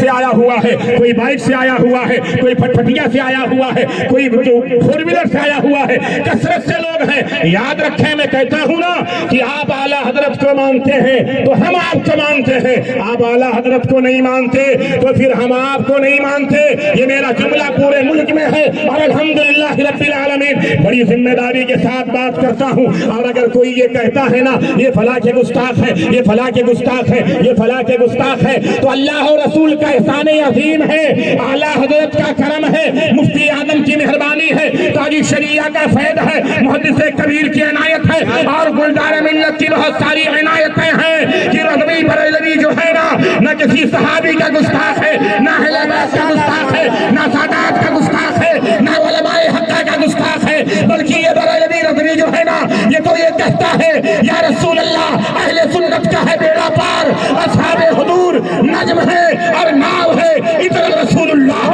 سے آیا ہوا ہے، کوئی بائک سے آیا ہوا ہے، کوئی پٹپٹیا سے آیا ہوا ہے، کوئی فور ویلر سے آیا ہوا ہے، کثرت سے لوگ ہیں۔ یاد رکھیں، میں کہتا ہوں نا کہ آپ اعلیٰ حضرت کو مانتے ہیں تو ہم آپ کو مانتے ہیں، آپ اعلیٰ حضرت کو نہیں مانتے تو پھر ہم آپ کو نہیں مانتے۔ یہ میرا جملہ پورے ملک میں ہے اور الحمدللہ رب العالمین بڑی ذمہ داری کے ساتھ بات کرتا ہوں۔ اور اگر کوئی یہ کہتا ہے نا یہ فلاں کے گستاخ ہے، یہ فلاں کے گستاخ ہے، یہ فلاں کے گستاخ ہے، تو اللہ اور رسول کا احسان عظیم ہے، اعلیٰ حضرت کا کرم ہے، مفتی اعظم کی مہربانی ہے، قاضی شریعہ کا فیض ہے، محدث کبیر کی عنایت ہے، اور گلدار ملت کی بہت ساری عنایتیں ہیں کہ رضوی بریلوی جو ہے نا نہ کسی صحابی کا گستاخ ہے، نہ اہل بیت کا گستاخ ہے، نہ سادات کا گستاخ ہے، نہ علماء حقہ کا گستاخ ہے، بلکہ یہ بریلوی رضوی جو ہے نا یہ تو یہ کہتا ہے یا رسول اللہ اہل سنت کا ہے بیڑا پار، اصحاب حضور نجم ہے اور ناو ہے، ادھر رسول اللہ۔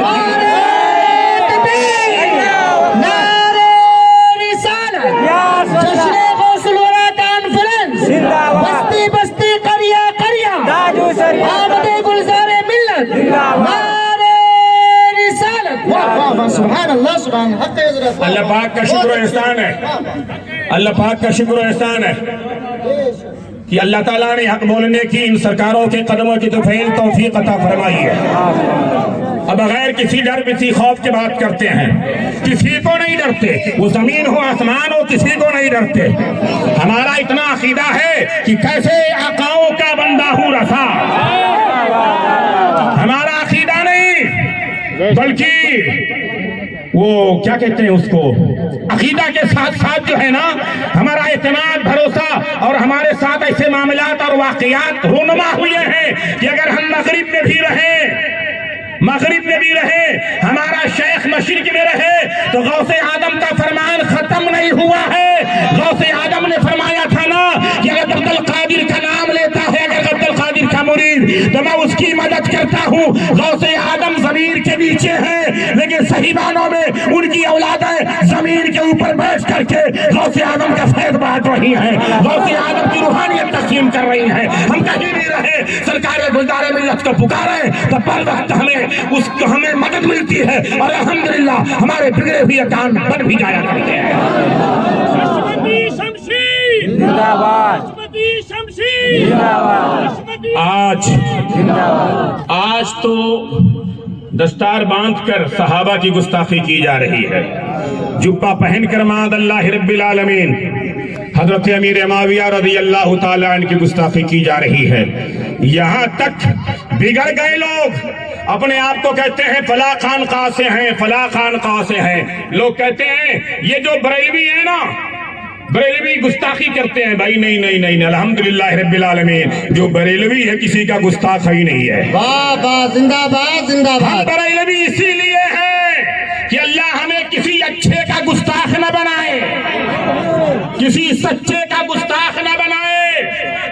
بستی بستی قریہ قریہ آمد گلزار ملت، نعرہ رسالت۔ سبحان اللہ، سبحان اللہ۔ اللہ پاک کا شکر و احسان ہے، اللہ پاک کا شکر و احسان ہے کہ اللہ تعالیٰ نے حق بولنے کی ان سرکاروں کے قدموں کی طفیل توفیق عطا فرمائی ہے۔ اب بغیر کسی ڈر کسی خوف کے بات کرتے ہیں، کسی کو نہیں ڈرتے، وہ زمین ہو آسمان ہو کسی کو نہیں ڈرتے۔ ہمارا اتنا عقیدہ ہے کہ کیسے آقاؤں کا بندہ ہوں رسا، ہمارا عقیدہ نہیں بلکہ وہ کیا کہتے ہیں اس کو، عقیدہ کے ساتھ ساتھ جو ہے نا ہمارا اعتماد بھروسہ اور ہمارے ساتھ ایسے معاملات اور واقعات رونما ہوئے ہیں کہ اگر ہم مغرب میں بھی رہے ہمارا شیخ مشرق میں رہے تو غوث آدم کا فرمان ختم نہیں ہوا ہے۔ غوث آدم نے فرمایا تھا نا کہ اگر عبد القادر کا نام لیتا ہے، اگر عبد القادر کا مرید تو میں اس کی مدد کرتا ہوں۔ غوث آدم زمین کے نیچے ہیں لیکن صحیح معنوں میں ان کی اولادیں زمین کے اوپر بیٹھ کر کے غوث آدم کا فیض بانٹ رہی ہیں، غوث آدم کی روحانیت تقسیم کر رہی ہیں۔ ہم کہیں بھی رہے سرکار گلدار ملت کو پکاریں تو پر وقت ہمیں مدد ملتی ہے اور الحمدللہ ہمارے بگڑے ہوئے کام بن بھی جایا کرتے ہیں۔ آج تو دستار باندھ کر صحابہ کی گستاخی کی جا رہی ہے، جبہ پہن کر ماد اللہ رب العالمین حضرت امیر معاویہ رضی اللہ تعالیٰ عنہ کی گستاخی کی جا رہی ہے۔ یہاں تک بگڑ گئے لوگ اپنے آپ کو کہتے ہیں فلاں خانقاہ سے ہیں، فلاں خانقاہ سے ہیں۔ لوگ کہتے ہیں یہ جو بریلوی ہے نا بریلوی گستاخی کرتے ہیں۔ بھائی نہیں، الحمدللہ رب العالمین جو بریلوی ہے کسی کا گستاخ ہی نہیں ہے۔ واہ واہ، زندہ باد زندہ ہم باد۔ بریلوی اسی لیے ہے کہ اللہ ہمیں کسی اچھے کا گستاخ نہ بنائے، کسی سچے کا گستاخ نہ بنائے۔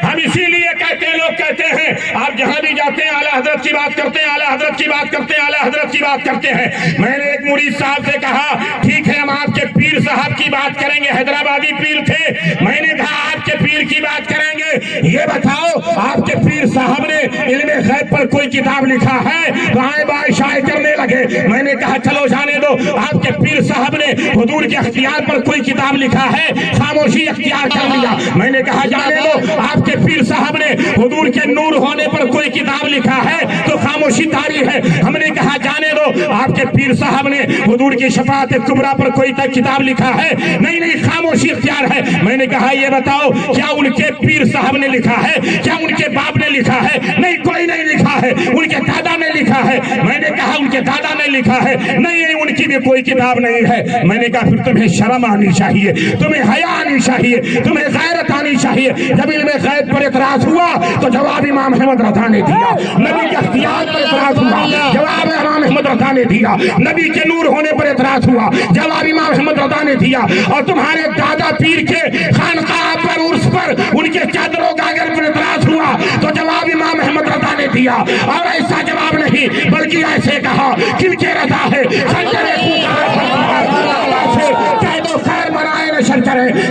ہم اسی لیے کہتے ہیں، لوگ کہتے ہیں آپ جہاں بھی جاتے ہیں اعلیٰ حضرت کی بات کرتے ہیں، اعلیٰ حضرت کی بات کرتے ہیں، اعلیٰ حضرت کی بات کرتے ہیں۔ میں نے ایک مرید صاحب سے کہا ٹھیک ہے ہم آپ کے پیر صاحب کی بات کریں گے، حیدرآبادی پیر تھے، میں نے کہا آپ کے پیر کی بات کریں گے، یہ بتاؤ آپ کے پیر صاحب نے علم غیب پر کوئی کتاب لکھا ہے؟ دائیں بائیں شائع کرنے لگے۔ میں نے کہا چلو جانے دو، آپ کے پیر صاحب نے حضور کے اختیار پر کوئی کتاب لکھا ہے؟ خاموشی اختیار کر لیا۔ میں نے کہا جانے دو، آپ کے پیر صاحب نے حضور کے نور ہونے پر کوئی کتاب لکھا ہے تو خاموشی طاری ہے۔ ہم نے کہا جانے دو، آپ کے پیر صاحب نے حضور کی شفاعت کبریٰ پر کوئی کتاب لکھا ہے؟ نہیں، خاموشی اختیار ہے۔ میں نے کہا یہ بتاؤ کیا ان کے پیر صاحب نے لکھا ہے؟ کیا ان کے باپ نے لکھا ہے؟ نہیں، کوئی نہیں لکھا ہے۔ ان کے دادا نے لکھا ہے؟ میں نے کہا ان کے دادا نے لکھا ہے؟ نہیں، ان کی بھی کوئی کتاب نہیں ہے۔ میں نے کہا پھر تمہیں شرم آنی چاہیے، تمہیں حیا آنی چاہیے، تمہیں غیرت آنی چاہیے۔ جب علم غیب پر اعتراض ہوا تو جواب امام احمد رضا نے دیا۔ نبی کے اختیار پر اعتراض ہوا، جواب امام احمد رضا نے دیا۔ نبی کے نور ہونے پر اعتراض ہوا، جواب امام احمد رضا نے دیا۔ اور تمہارے دادا پیر کے خانقاہ پر عرس پر ان کے چادروں گاگر پر اعتراض ہوا تو جواب امام احمد رضا نے دیا۔ اور ایسا جواب نہیں بلکہ ایسے کہا کن کے رضا ہے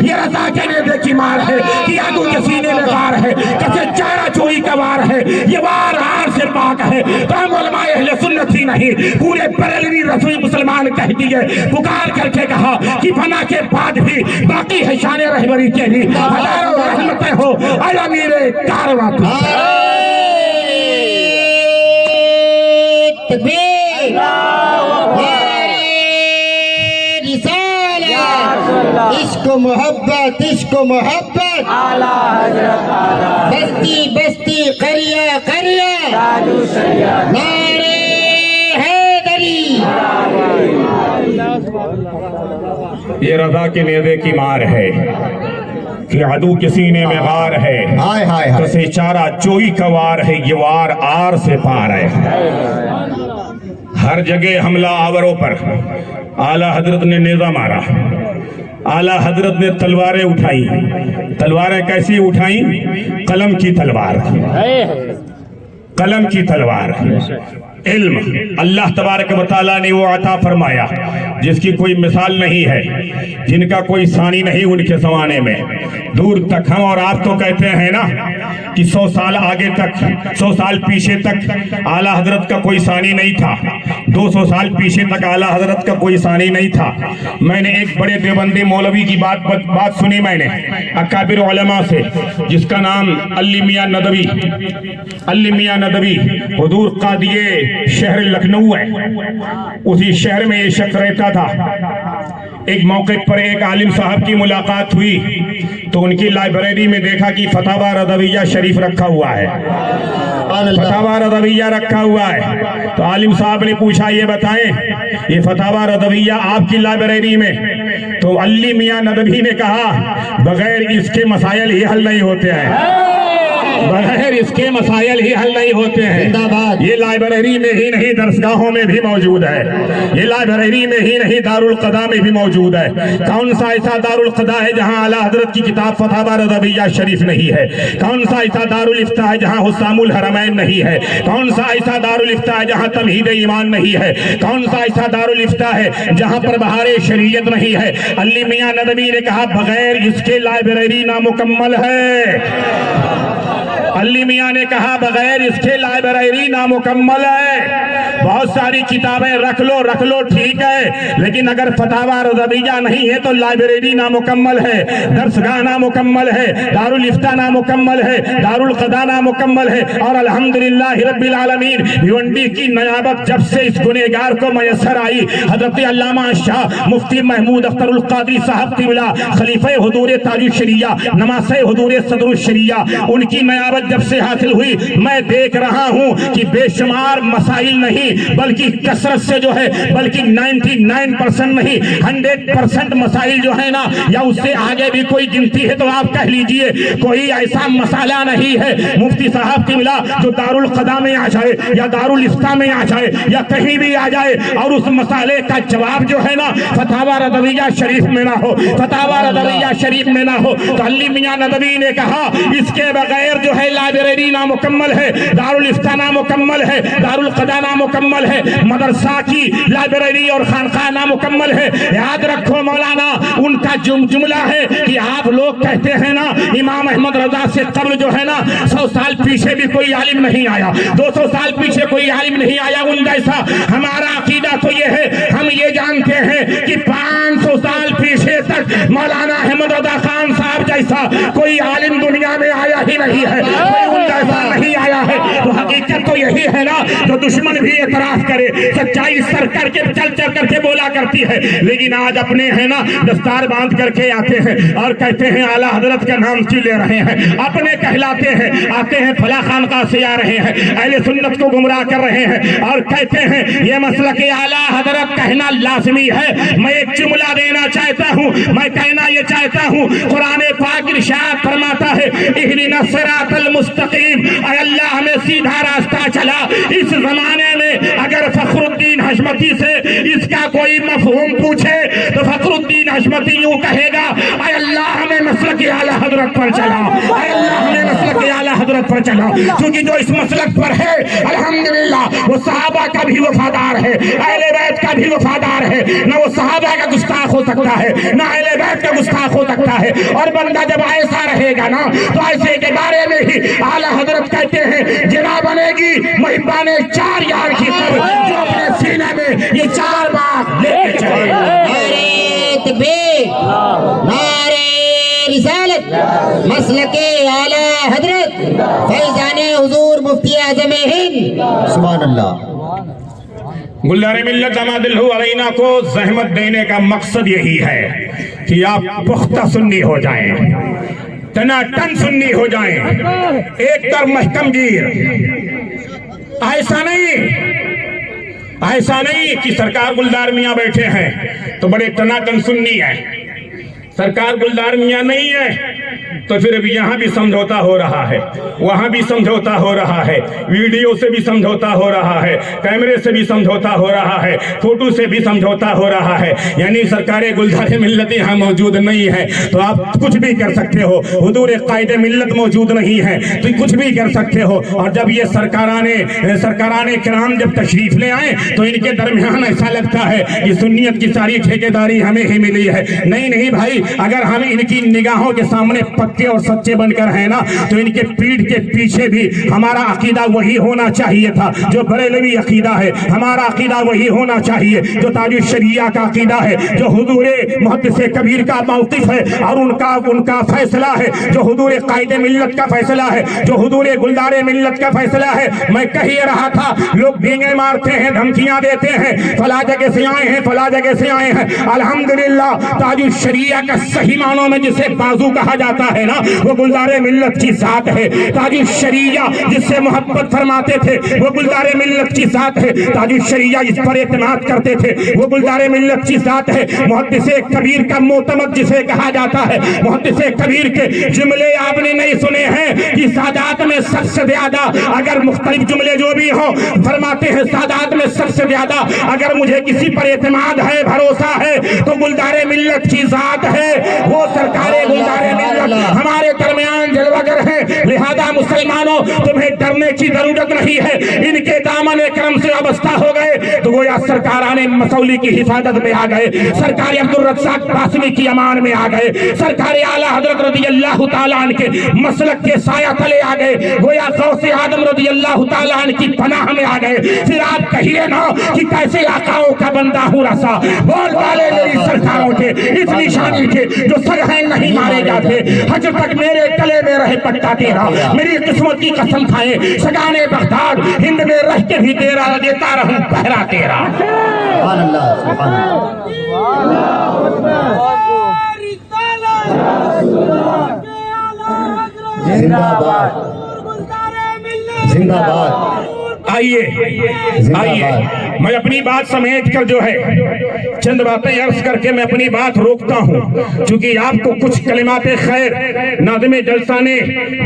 یہ رضا کے نیزے کی مار ہے، کہ عدو کے سینے میں غار ہے، کسے چارہ چوئی کا وار ہے، یہ وار ہار سے پاک ہے۔ تو ہم تھی نہیں، پورے بریلوی رسوئی مسلمان کہہ دیے، پکار کر کے کہا کہ فنا کے بعد بھی باقی ہے شان رہبری کے لیے ہزاروں رحمتیں ہو اے امیر کارواں تکبیر، عشق و محبت، عشق و محبت، بستی بستی قریہ قریہ، نعرے حیدری۔ یہ رضا کے نیزے کی مار ہے کہ عدو کے سینے میں غار ہے، ہائے ہائے ہائے، کسے چارہ چوئی کا وار ہے، یہ وار آر سے پار ہے۔ ہر جگہ حملہ آوروں پر اعلیٰ حضرت نے نیزہ مارا، اعلیٰ حضرت نے تلواریں اٹھائی۔ تلواریں کیسی اٹھائیں؟ قلم کی تلوار، قلم کی تلوار۔ علم اللہ تبارک و تعالیٰ نے وہ عطا فرمایا جس کی کوئی مثال نہیں ہے، جن کا کوئی ثانی نہیں ان کے زمانے میں۔ دور تک ہم اور آپ تو کہتے ہیں نا کہ 100 سال آگے تک، 100 سال پیچھے تک اعلیٰ حضرت کا کوئی ثانی نہیں تھا، 200 سال پیچھے تک اعلیٰ حضرت کا کوئی ثانی نہیں تھا۔ میں نے ایک بڑے دیوبندی مولوی کی بات سنی، میں نے اکابر علماء سے، جس کا نام علی میاں ندوی، علی میاں ندوی حضور قادیے شہر لکھنؤ ہے، اسی شہر میں یہ شخص رہتا تھا۔ ایک موقع پر ایک عالم صاحب کی ملاقات ہوئی تو ان کی لائبریری میں دیکھا کہ فتاوی رضویہ شریف رکھا ہوا ہے، فتاوی رضویہ رکھا ہوا ہے۔ تو عالم صاحب نے پوچھا یہ بتائیں یہ فتاوی رضویہ آپ کی لائبریری میں؟ تو علی میاں ندوی نے کہا بغیر اس کے مسائل ہی حل نہیں ہوتے ہیں، بغیر اس کے مسائل ہی حل نہیں ہوتے ہیں۔ یہ لائبریری میں ہی نہیں درسگاہوں میں بھی موجود ہے، یہ لائبریری میں ہی نہیں دارالقضا میں بھی موجود ہے۔ کون سا ایسا دارالقضا ہے جہاں اعلیٰ حضرت کی کتاب فتاوی رضویہ شریف نہیں ہے؟ کون سا ایسا دارالفتاء ہے جہاں حسام الحرمین نہیں ہے؟ کون سا ایسا دارالفتاء ہے جہاں تمہید ایمان نہیں ہے؟ کون سا ایسا دارالفتاء ہے جہاں پر بہار شریعت نہیں ہے؟ علی میاں ندوی نے کہا بغیر اس کے لائبریری نامکمل ہے۔ علی میاں نے کہا بغیر اس کے لائبریری نامکمل ہے۔ بہت ساری کتابیں رکھ لو ٹھیک ہے، لیکن اگر فتاوی رضویہ نہیں ہے تو لائبریری نامکمل ہے، درسگاہ نامکمل ہے، دارالفتاء نامکمل ہے، دارالقضا نامکمل ہے۔ اور الحمدللہ رب العالمین بھیونڈی کی نیابت جب سے اس گنہگار کو میسر آئی، حضرت علامہ شاہ مفتی محمود اختر القادری صاحب قبلہ خلیفہ حضور تاج الشریعہ نماسہ حضور صدر الشریعہ، ان کی نیابت جب سے حاصل ہوئی، میں دیکھ رہا ہوں کہ بے شمار مسائل نہیں بلکہ کثرت سے جو ہے، بلکہ 99% نہیں 100% مسائل جو ہے نا، یا اس سے آگے بھی کوئی گنتی ہے تو آپ کہہ لیجئے کوئی ایسا مسئلہ نہیں ہے مفتی صاحب کی ملا جو دارالقضا میں آ جائے یا دارالفتاء میں آ جائے یا کہیں بھی آ جائے اور اس مسئلے کا جواب جو ہے نا فتاوی رضویہ شریف میں نہ ہو، فتاوی رضویہ شریف میں نہ ہو۔ تو علی میاں ندوی نے کہا اس کے بغیر جو ہے لائبریری نامکمل ہے، دارالفتاء نامکمل ہے، دارالقضا نامکمل ہے، مدرسہ کی لائبریری اور خانقاہ نامکمل ہے۔ یاد رکھو مولانا ان کا جملہ ہے کہ آپ لوگ کہتے ہیں نا امام احمد رضا سے قبل جو ہے نا 100 سال پیچھے بھی کوئی عالم نہیں آیا، 200 سال پیچھے کوئی عالم نہیں آیا ان جیسا۔ ہمارا عقیدہ تو یہ ہے، ہم یہ جانتے ہیں کہ 500 سال پیچھے تک مولانا احمد رضا خان صاحب جیسا کوئی عالم دنیا میں آیا ہی نہیں ہے، کوئی ان جیسا نہیں آیا ہے۔ تو حقیقت تو یہی ہے نا، جو دشمن بھی اعتراف کرے، سچائی سر کر کے چل کر کے بولا کرتی ہے، لیکن آج اپنے ہیں نا دستار باندھ کر کے آتے ہیں اور کہتے ہیں اعلیٰ حضرت کا نام کیوں لے رہے ہیں، اپنے کہلاتے ہیں، آتے ہیں فلاں خانقاہ سے آ رہے ہیں، اہل سنت کو گمراہ کر رہے ہیں اور کہتے ہیں یہ مسلک اعلیٰ حضرت کہنا لازمی ہے۔ میں ایک جملہ دینا چاہتا ہوں، میں کہنا یہ چاہتا ہوں، قرآن پاک ارشاد فرماتا ہے اہدنا الصراط المستقیم، اے اللہ ہمیں سیدھا راستہ چلا۔ اس زمانے میں اگر فخر الدین حشمتی سے اس کا کوئی مفہوم پوچھے تو فخر الدین حشمتی یوں کہے گا اے اللہ ہمیں مسلک مسلک اعلیٰ حضرت پر چلا، اے اللہ ہمیں مسلک اعلیٰ حضرت پر چلا، کیونکہ جو اس مسلک پر ہے الحمدللہ وہ صحابہ کا بھی وفادار ہے، اہل بیت کا بھی وفادار ہے، نہ وہ صحابہ کا گستاخ ہو سکتا ہے نہ اہل بیت کا گستاخ ہو سکتا ہے۔ اور بندہ جب ایسا رہے گا نا تو ایسے کے بارے میں ہی اعلیٰ حضرت کہتے ہیں جنا بنے گی محبان چار یار کی طرح جو اپنے سینے میں یہ چار بات لے کے چلے۔ نعرہ تکبیر، نعرہ رسالت، مسلک اعلیٰ حضرت فیضان حضور مفتی اعظم ہند، سبحان اللہ۔ گلزار ملت داماد الہو علینا کو زحمت دینے کا مقصد یہی ہے کہ آپ پختہ سنی ہو جائیں، تنا تن سنی ہو جائیں، ایک طرف محکم گیر۔ ایسا نہیں کہ سرکار گلزار میاں بیٹھے ہیں تو بڑے ٹناٹن سنی ہے، سرکار گلزار میاں نہیں ہے تو پھر اب یہاں بھی سمجھوتا ہو رہا ہے، وہاں بھی سمجھوتا ہو رہا ہے، ویڈیو سے بھی سمجھوتا ہو رہا ہے، کیمرے سے بھی سمجھوتا ہو رہا ہے، فوٹو سے بھی سمجھوتا ہو رہا ہے، یعنی سرکار گلزار ملت یہاں موجود نہیں ہے تو آپ کچھ بھی کر سکتے ہو، حضور قائد ملت موجود نہیں ہے تو کچھ بھی کر سکتے ہو۔ اور جب یہ سرکاران کرام جب تشریف لے آئے تو ان کے درمیان ایسا لگتا ہے کہ سنیت کی ساری ٹھیکیداری ہمیں ہی ملی ہے۔ نہیں بھائی، اگر ہم ان کی نگاہوں کے سامنے پکے اور سچے بن کر ہیں نا تو ان کے پیٹھ کے پیچھے بھی ہمارا عقیدہ وہی ہونا چاہیے تھا جو بریلوی عقیدہ ہے، ہمارا عقیدہ وہی ہونا چاہیے جو تاج الشریعہ کا عقیدہ ہے، جو حضور محدث کبیر کا موقف ہے اور ان کا فیصلہ ہے، جو حضور قائد ملت کا فیصلہ ہے، جو حضور گلزار ملت کا فیصلہ ہے۔ میں کہہ یہ رہا تھا لوگ ڈینگے مارتے ہیں، دھمکیاں دیتے ہیں، فلاں جگہ سے آئے ہیں، فلاں جگہ سے آئے ہیں، الحمدللہ تاج الشریعہ کا صحیح معنوں میں جسے بازو کہا جاتا ہے نا وہ گلزار ملت کی ذات ہے۔ تاج الشریعہ جس سے محبت فرماتے تھے وہ گلزار ملت کی ذات ہے، تاج الشریعہ جس پر اعتماد کرتے تھے وہ گلزار ملت کی ذات ہے۔ محدث کبیر کا معتمد جسے کہا جاتا ہے، محدث کبیر کے جملے آپ نے نہیں سنے ہیں کہ سادات میں سب سے زیادہ، اگر مختلف جملے جو بھی ہوں فرماتے ہیں سادات میں سب سے زیادہ اگر مجھے کسی پر اعتماد ہے، بھروسہ ہے تو گلزار ملت کی ذات ہے۔ وہ سرکار گلزار ملت ہمارے درمیان جلوہ گر ہے، لہذا مسلمانوں تمہیں ڈرنے کی ضرورت نہیں ہے۔ ان کے دامن کرم سے وابستہ ہو گئے تو گویا سرکاران مسولی کی حفاظت میں آ گئے، سرکار عبدالرزاق قاسمی کی امان میں آ گئے، سرکار اعلیٰ حضرت رضی اللہ تعالیٰ عنہ کے مسلک کے سایہ تلے آ گئے، گویا غوث آدم رضی اللہ تعالیٰ عنہ کی پناہ میں آ گئے۔ پھر آپ کہیے نا کہ کیسے آقاؤں کا بندہ ہوں رسا، بول والے میری سرکاروں کے اس نشانی کے جو سرہنگ نہیں مارے جاتے، حج تک میرے گلے میں رہے پٹا تیرا، میری قسمت کی قسم کھائے سگانے بغداد ہند میں رہ کے بھی تیرا دیتا رہوں پہرا تیرا۔ سبحان اللہ، سبحان اللہ۔ زندہ باد، زندہ باد۔ آئیے میں اپنی بات سمیٹ کر جو ہے چند باتیں عرض کر کے میں اپنی بات روکتا ہوں، چونکہ آپ کو کچھ کلمات خیر ناظم جلسہ نے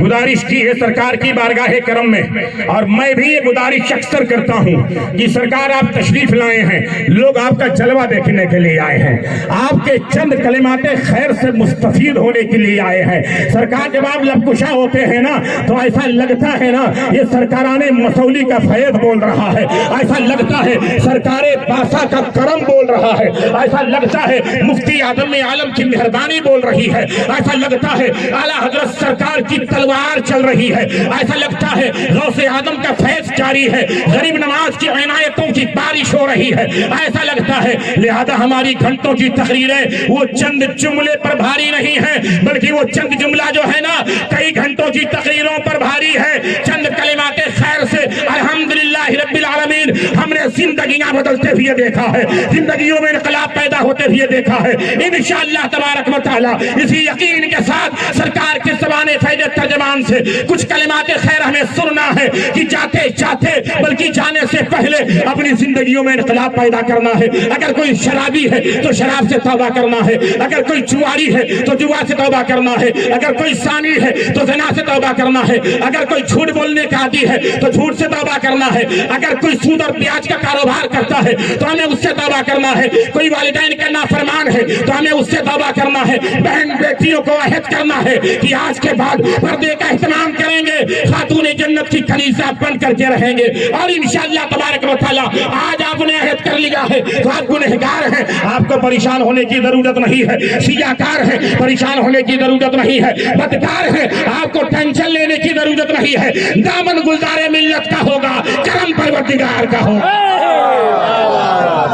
گزارش کی ہے سرکار کی بارگاہ کرم میں، اور میں بھی یہ گزارش اکثر کرتا ہوں کہ سرکار آپ تشریف لائے ہیں، لوگ آپ کا جلوہ دیکھنے کے لیے آئے ہیں، آپ کے چند کلمات خیر سے مستفید ہونے کے لیے آئے ہیں۔ سرکار جب آپ لب کشا ہوتے ہیں نا تو ایسا لگتا ہے نا یہ سرکاران مسولی کا فیض بول رہا ہے، ایسا لگتا ہے سرکار باسا کا کرم بول رہا ہے، ایسا لگتا ہے مفتی اعظم عالم کی مہربانی بول رہی ہے، ایسا لگتا ہے اعلیٰ حضرت سرکار کی تلوار چل رہی ہے، ایسا لگتا ہے غوث آدم کا فیض جاری ہے، غریب نواز کی عنایتوں کی بارش ہو رہی ہے، ایسا لگتا ہے۔ لہذا ہماری گھنٹوں کی تقریریں وہ چند جملے پر بھاری نہیں ہے، بلکہ وہ چند جملہ جو ہے نا کئی گھنٹوں کی تقریروں پر بھاری ہے۔ چند کلمات خیر سے الحمدللہ رب العالمین ہم نے زندگیاں بدلتے ہوئے دیکھا ہے، زندگیوں میں انقلاب پیدا ہوتے ہوئے دیکھا ہے۔ انشاءاللہ تبارک و تعالی اسی یقین کے ساتھ سرکار کے زبان فیض ترجمان سے کچھ کلمات خیر ہمیں سننا ہے کہ جاتے جاتے بلکہ جانے سے پہلے اپنی زندگیوں میں انقلاب پیدا کرنا ہے۔ اگر کوئی شرابی ہے تو شراب سے توبہ کرنا ہے، اگر کوئی جواری ہے تو جوا سے توبہ کرنا ہے، اگر کوئی ثانی ہے تو زنا سے توبہ کرنا ہے، اگر کوئی جھوٹ بولنے کا عادی ہے تو جھوٹ سے توبہ کرنا ہے، اگر کوئی سود اور پیاز کا کاروبار فرمانبردار کرتا ہے تو ہمیں اس سے توبہ کرنا ہے، کوئی والدین کا نافرمان ہے تو ہمیں اس سے توبہ کرنا ہے، بہن بیٹیوں کو عہد کرنا ہے کہ آج کے بعد پردے کا اہتمام کریں گے، خاتون جنت کی کنیزہ بن کر کے رہیں گے، اور انشاءاللہ تبارک و تعالی آج آپ نے عہد کر لیا ہے تو آپ گنہگار ہیں، آپ کو پریشان ہونے کی ضرورت نہیں ہے، سیاکار ہیں پریشان ہونے کی ضرورت نہیں ہے، بدکار ہیں آپ کو ٹینشن لینے کی ضرورت نہیں ہے، دامن گلزار ملت کا ہوگا، کرم پروردگار کا ہوگا۔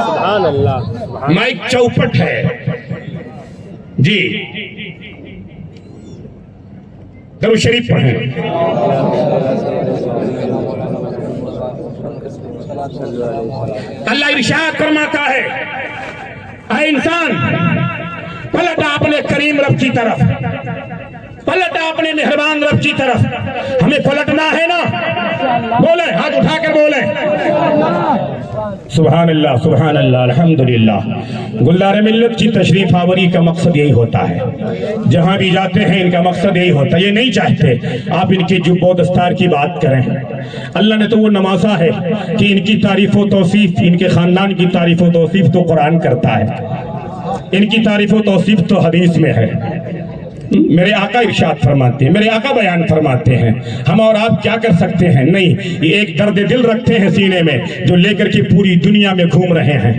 سبحان اللہ۔ مائک چوپٹ ہے جی، درود شریف پڑھیں۔ اللہ ارشاد فرماتا ہے اے انسان پلٹ اپنے کریم رب کی طرف، پلٹ اپنے مہربان رب کی طرف، ہمیں پلٹنا ہے نا، بولے ہاتھ اٹھا کر بولے سبحان اللہ سبحان اللہ الحمدللہ۔ گلزار ملت کی تشریف آوری کا مقصد یہی ہوتا ہے، جہاں بھی جاتے ہیں ان کا مقصد یہی ہوتا ہے، یہ نہیں چاہتے آپ ان کی جب و دستار کی بات کریں، اللہ نے تو وہ نوازا ہے کہ ان کی تعریف و توصیف، ان کے خاندان کی تعریف و توصیف تو قرآن کرتا ہے، ان کی تعریف و توصیف تو حدیث میں ہے، میرے آقا ارشاد فرماتے ہیں، میرے آقا بیان فرماتے ہیں، ہم اور آپ کیا کر سکتے ہیں؟ نہیں، یہ ایک درد دل رکھتے ہیں سینے میں جو لے کر کے پوری دنیا میں گھوم رہے ہیں،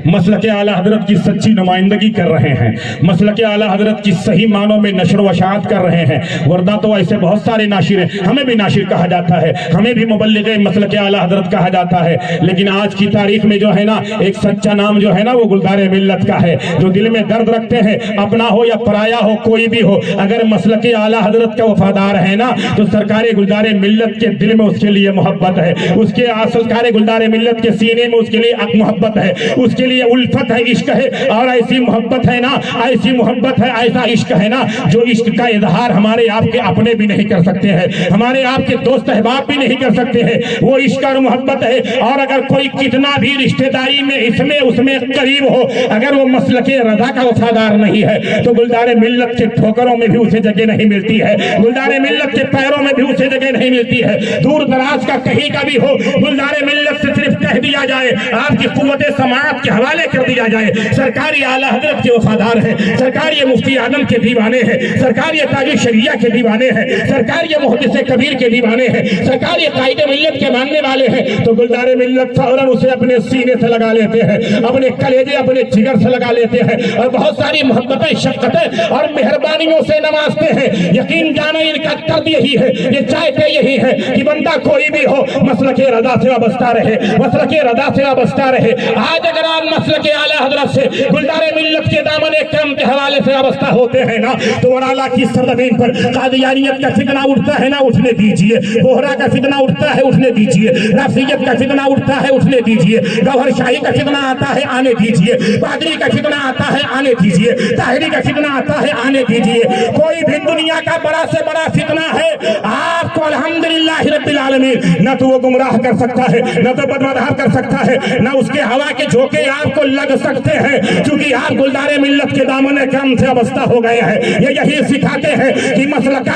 مسلک اعلیٰ حضرت کی سچی نمائندگی کر رہے ہیں، مسلک اعلیٰ حضرت کی صحیح معنوں میں نشر و اشاعت کر رہے ہیں، ورنہ تو ایسے بہت سارے ناشر ہیں، ہمیں بھی ناشر کہا جاتا ہے، ہمیں بھی مبلغ مسلک اعلیٰ حضرت کہا جاتا ہے، لیکن آج کی تاریخ میں جو ہے نا ایک سچا نام جو ہے نا وہ گلزار ملت کا ہے، جو دل میں درد رکھتے ہیں، اپنا ہو یا پرایا ہو کوئی بھی ہو، اگر مسلک اعلیٰ حضرت کا وفادار ہے نا تو سرکار گلزار ملت کے دل میں اس کے لیے محبت ہے، اس کے سرکار گلزار ملت کے سینے میں اس کے لیے محبت ہے، اس کے لیے الفت ہے، عشق ہے، اور ایسی محبت ہے نا، ایسی محبت ہے، ایسا عشق ہے نا جو عشق کا اظہار ہمارے آپ کے اپنے بھی نہیں کر سکتے ہیں، ہمارے آپ کے دوست احباب بھی نہیں کر سکتے ہیں، وہ عشق اور محبت ہے، اور اگر کوئی کتنا بھی رشتہ داری میں اس میں قریب ہو، اگر وہ مسلک رضا کا وفادار نہیں ہے تو گلزار ملت کے ٹھوکروں میں بھی اسے جگہ نہیں ملتی ہے، گلزار ملت کے پیروں میں بھی اسے جگہ نہیں ملتی ہے، دور دراز کا کہیں کا بھی ہو، گلزار ملت سے صرف کہہ دیا جائے، آپ کی قوت سماعت کے حوالے کر دیا جائے، سرکاری اعلیٰ حضرت کے وفادار ہیں، سرکار یہ مفتی اعظم کے دیوانے ہیں، سرکار یہ تاج الشریعہ کے دیوانے ہیں، سرکار یہ محدث کبیر کے دیوانے ہیں، سرکار یہ قائد ملت کے ماننے والے ہیں، تو گلزار ملت فوراً اسے اپنے سینے سے لگا لیتے ہیں، اپنے کلیجے اپنے جگر سے لگا لیتے ہیں، اور بہت ساری محبتیں، شفقتیں اور مہربانیوں سے نوازتے ہیں۔ یقین جانا ان کا طرز یہی ہے، یہ چاہتے یہی ہے کہ بندہ کوئی بھی ہو مسلک رضا سے وابستہ رہے، مسلک رضا سے وابستہ رہے۔ آج اگر آپ مسلک اعلیٰ حضرت سے گلزار ملت کے دامن کرم کے حوالے سے وابستہ ہوتے ہیں نا تو ورالہ کی سرزمین پر قادیانیت کا فتنہ اٹھتا ہے نا، اٹھنے دیجئے، بوہرا کا فتنہ اٹھتا ہے، اٹھنے دیجئے، رافضیت کا فتنہ اٹھتا ہے، اٹھنے دیجئے، گوہر شاہی کا فتنہ آتا ہے، آنے دیجئے، پادری کا فتنہ آتا ہے، آنے دیجئے، طاہری کا فتنہ آتا ہے، آنے دیجئے، کوئی بھی دنیا کا بڑا سے بڑا فتنہ ہے آپ کو الحمدللہ رب العالمین نہ تو وہ گمراہ کر سکتا ہے، نہ تو بدمذہب کر سکتا ہے، نہ اس کے ہوا کے جھونکے آپ کو لگ سکتے ہیں، چونکہ آپ گلزار ملت کے دامن کرم سے وابستہ ہو گئے ہیں۔ یہ یہی سکھاتے ہیں کہ مسلک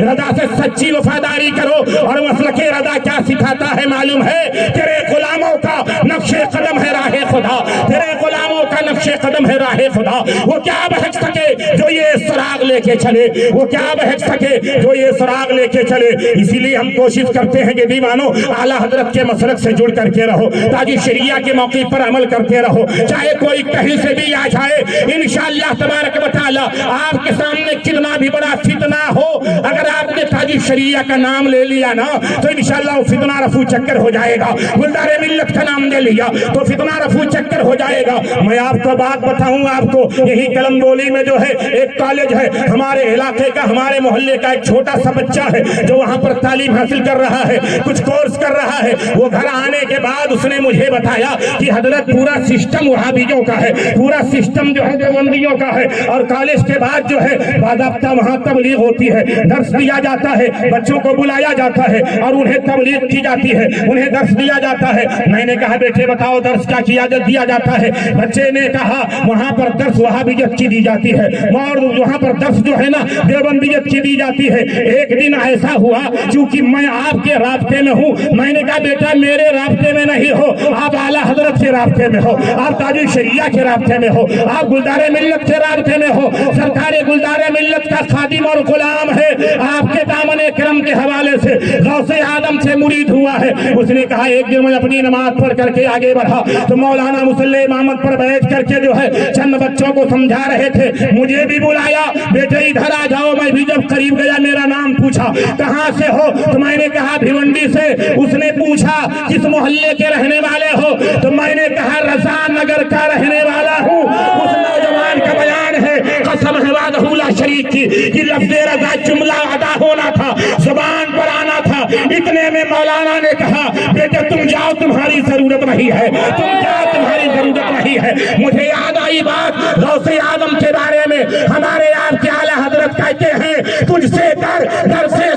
رضا سے سچی وفاداری کرو، اور مسلک رضا کیا سکھاتا ہے معلوم ہے؟ تیرے غلاموں کا نقش قدم ہے راہ خدا، تیرے غلاموں کا نقش قدم ہے راہ خدا، وہ کیا بہک سکے جو یہ سراغ لے کے چلے، وہ کیا بہک سکے جو یہ سراغ لے کے چلے۔ اسی لیے ہم کوشش کرتے ہیں کہ دیوانوں اعلیٰ حضرت کے مسلک سے جڑ کر کے رہو، تاج شریعہ کے موقع پر عمل کرتے رہو، چاہے کوئی کہیں سے بھی آ جائے، انشاءاللہ تبارک و تعالی آپ کے سامنے کتنا بھی بڑا فتنہ ہو، اگر آپ نے تاج شریعہ کا نام لے لیا نا تو انشاءاللہ وہ فتنہ رفو چکر ہو جائے گا، گلزار ملت کا نام لے لیا تو فتنہ رفو چکر ہو جائے گا۔ میں آپ کو بات بتاؤں، آپ کو یہی قلم بولی میں جو ہے ایک کالج ہے ہمارے علاقے کا، ہمارے محلے کا، ایک چھوٹا سا بچہ ہے جو وہاں پر تعلیم حاصل کر رہا ہے، کچھ کورس کر رہا ہے، وہ گھر آنے کے بعد اس نے مجھے بتایا کہ حضرت پورا سسٹم وہابیوں کا ہے، پورا سسٹم جو ہے دیوبندیوں کا ہے، اور کالج کے بعد جو ہے باضابطہ وہاں تبلیغ ہوتی ہے، درس دیا جاتا ہے، بچوں کو بلایا جاتا ہے اور انہیں تبلیغ کی جاتی ہے، انہیں درس دیا جاتا ہے۔ میں نے کہا بیٹے بتاؤ درس کیا دیا جاتا ہے؟ بچے نے کہا وہاں پر درس وہابیت کی دی جاتی ہے، اور وہاں پر درس جو ہے نا دیوبندیت کی دی جاتی ہے۔ ایک دن ایسا ہوا چونکہ میں آپ کے رابطے میں ہوں، میں نے کہا بیٹا میرے رابطے میں نہیں ہو، آپ اعلیٰ رابطے میں ہو, آپ تاج الشریعہ کے رابطے میں ہو, آپ گلدار ملت کے رابطے میں ہو, سرکار گلدار ملت کا خادم اور غلام ہے, آپ کے دامن کرم کے حوالے سے غوث آدم سے مرید ہوا ہے. اس نے کہا ایک دن میں اپنی نماز پڑھ کر کے آگے بڑھا تو مولانا مصلی امامت پر بیٹھ کر کے جو ہے چند بچوں کو سمجھا رہے تھے. مجھے بھی بلایا, بیٹے ادھر آ جاؤ. میں بھی جب قریب گیا میرا نام پوچھا, کہاں سے ہو؟ تو میں نے کہا بھیونڈی سے. اس نے پوچھا کس محلے کے رہنے والے ہو؟ تو میں نے کہا رضا نگر کا رہنے والا ہوں. اس نوجوان کا بیان ہے, قسم ہے وحدہ لا شریک کی, کہ لفظ رضا جملہ ادا ہونا تھا, زبان پر آنا تھا. اتنے میں مولانا نے کہا بیٹے تم جاؤ, تمہاری ضرورت نہیں ہے, تم جاؤ, تمہاری ضرورت نہیں ہے. مجھے یاد آئی بات غوث آدم کے بارے میں. ہمارے آپ کے اعلیٰ حضرت کہتے ہیں تجھ سے در سے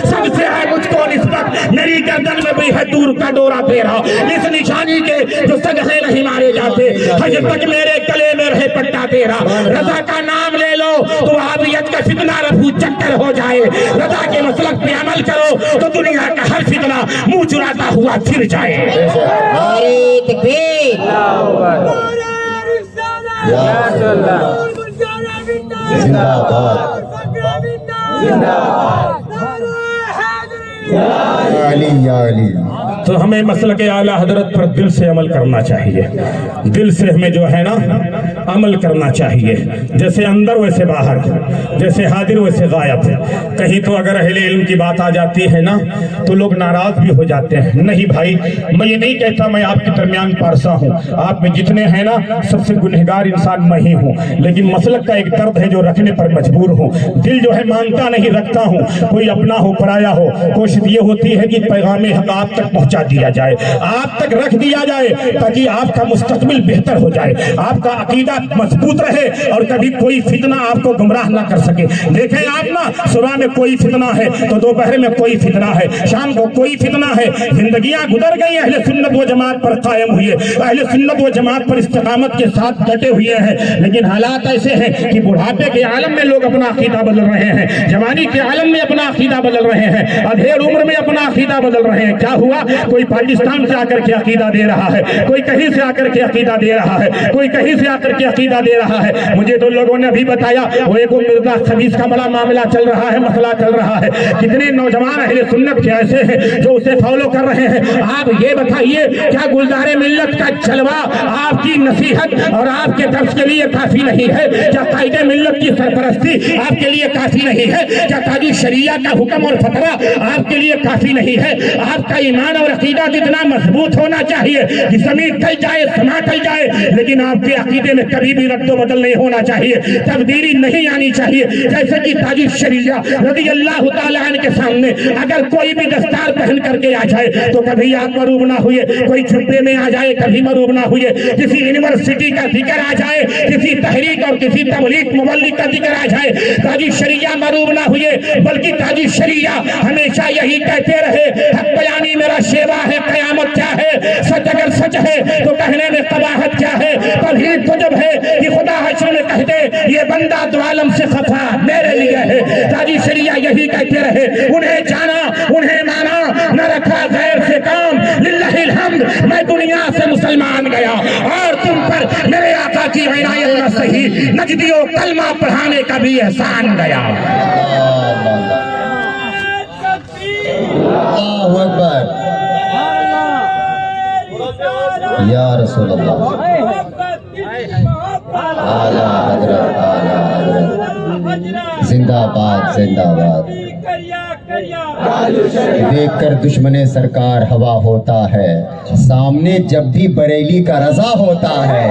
سب سے ہے مجھ کو نسبت, میری گردن میں بھی ہے دور کا ڈورا تیرا. اس نشانی کے جو سگہے نہیں مارے جاتے, حج تک میرے گلے میں رہے پٹا تیرا. رضا کا نام لے لو تو وہابیت کا فتنہ رفو چکر ہو جائے. رضا کے مسلک پہ عمل کرو تو دنیا کا ہر فتنہ منہ چراتا ہوا پھر جائے. نعرہ تکبیر, زندہ باد, یا علی یا علی. تو ہمیں مسلک اعلیٰ حضرت پر دل سے عمل کرنا چاہیے, دل سے ہمیں جو ہے نا عمل کرنا چاہیے. جیسے اندر ویسے باہر, جیسے حاضر ویسے غائب. کہیں تو اگر اہل علم کی بات آ جاتی ہے نا تو لوگ ناراض بھی ہو جاتے ہیں. نہیں بھائی, میں یہ نہیں کہتا میں آپ کے درمیان پارسا ہوں, آپ میں جتنے ہیں نا سب سے گنہگار انسان میں ہی ہوں, لیکن مسلک کا ایک درد ہے جو رکھنے پر مجبور ہوں. دل جو ہے مانگتا نہیں, رکھتا ہوں. کوئی اپنا ہو پرایا ہو, کوشش یہ ہوتی ہے کہ پیغام حق آپ تک پہنچا دیا جائے, آپ تک رکھ دیا جائے, تاکہ آپ کا مستقبل بہتر ہو جائے, آپ کا عقیدہ مضبوط رہے اور کبھی کوئی فتنہ آپ کو گمراہ نہ کر سکے. دیکھیں آپ نا, صبح میں کوئی فتنہ ہے تو دوپہر میں کوئی فتنہ ہے, شام کو کوئی فتنہ ہے. زندگیاں گزر گئی, اہل سنت و جماعت پر قائم ہوئے, اہل سنت و جماعت پر استقامت کے ساتھ ڈٹے ہوئے ہیں. لیکن حالات ایسے ہیں کہ بڑھاپے کے عالم میں لوگ اپنا عقیدہ بدل رہے ہیں, جوانی کے عالم میں اپنا عقیدہ بدل رہے ہیں, ادھیڑ عمر میں اپنا عقیدہ بدل رہے ہیں. کیا ہوا؟ کوئی پاکستان سے آ کر کے عقیدہ دے رہا ہے, کوئی کہیں سے آ کر کے عقیدہ دے رہا ہے, کوئی کہیں سے آ کر کے عقیدہ دے رہا ہے. مجھے تو لوگوں نے ابھی بتایا وہ ایک مرزا خبیث کا بڑا معاملہ چل رہا ہے, مسئلہ چل رہا ہے. کتنے نوجوان اہل سنت کے ایسے ہیں جو اسے فالو کر رہے ہیں. آپ یہ بتائیے کیا گلدار ملت کا جلوہ آپ کی نصیحت اور آپ کے درس کے لیے کافی نہیں ہے؟ کیا قائد ملت کی سرپرستی آپ کے لیے کافی نہیں ہے؟ کیا تاج الشریعہ کا حکم اور فتویٰ آپ کے لیے کافی نہیں ہے؟ آپ کا ایمان اور عقیدہ جتنا مضبوط ہونا چاہیے کہ زمین ٹل جائے, سما ٹل جائے, لیکن آپ کے عقیدے میں کبھی بھی رد و بدل نہیں ہونا چاہیے, تبدیلی نہیں آنی چاہیے. جیسے کہ تاج الشریعہ رضی اللہ تعالیٰ عنہ کے سامنے اگر کوئی بھی دستار پہن کر کے آ جائے تو کبھی آپ مروب نہ ہوئے, کوئی جھبے میں آ جائے کبھی مروب نہ ہوئے, کسی یونیورسٹی کا ذکر آ جائے, کسی تحریک اور کسی تبلیغ مبلغ کا ذکر آ جائے, تاج الشریعہ مروب نہ ہوئے, بلکہ تاج الشریعہ ہمیشہ یہی کہتے رہے حق بیانی میرا شیوا ہے, قیامت کیا ہے, سچ اگر سچ ہے تو کہنے میں قباحت کیا ہے, توحید تو جب ہے کہ خدا حشر میں کہہ دے یہ بندہ دو عالم سے خفا میرے لیے ہے. تاج الشریعہ یہی کہتے رہے, انہیں جانا انہیں مانا, نہ رکھا غیر سے کام, للہ الحمد میں دنیا سے مسلمان گیا اور تم پر میرے آقا کی عنایت نہ سہی نجدیوں کلمہ پڑھانے کا بھی احسان گیا. اللہ اکبر, یا رسول اللہ, اعلیٰ حضرت, اعلیٰ حضرت, زندہ باد, زندہ باد. دیکھ کر دشمن سرکار ہوا ہوتا ہے, سامنے جب بھی بریلی کا رضا ہوتا ہے.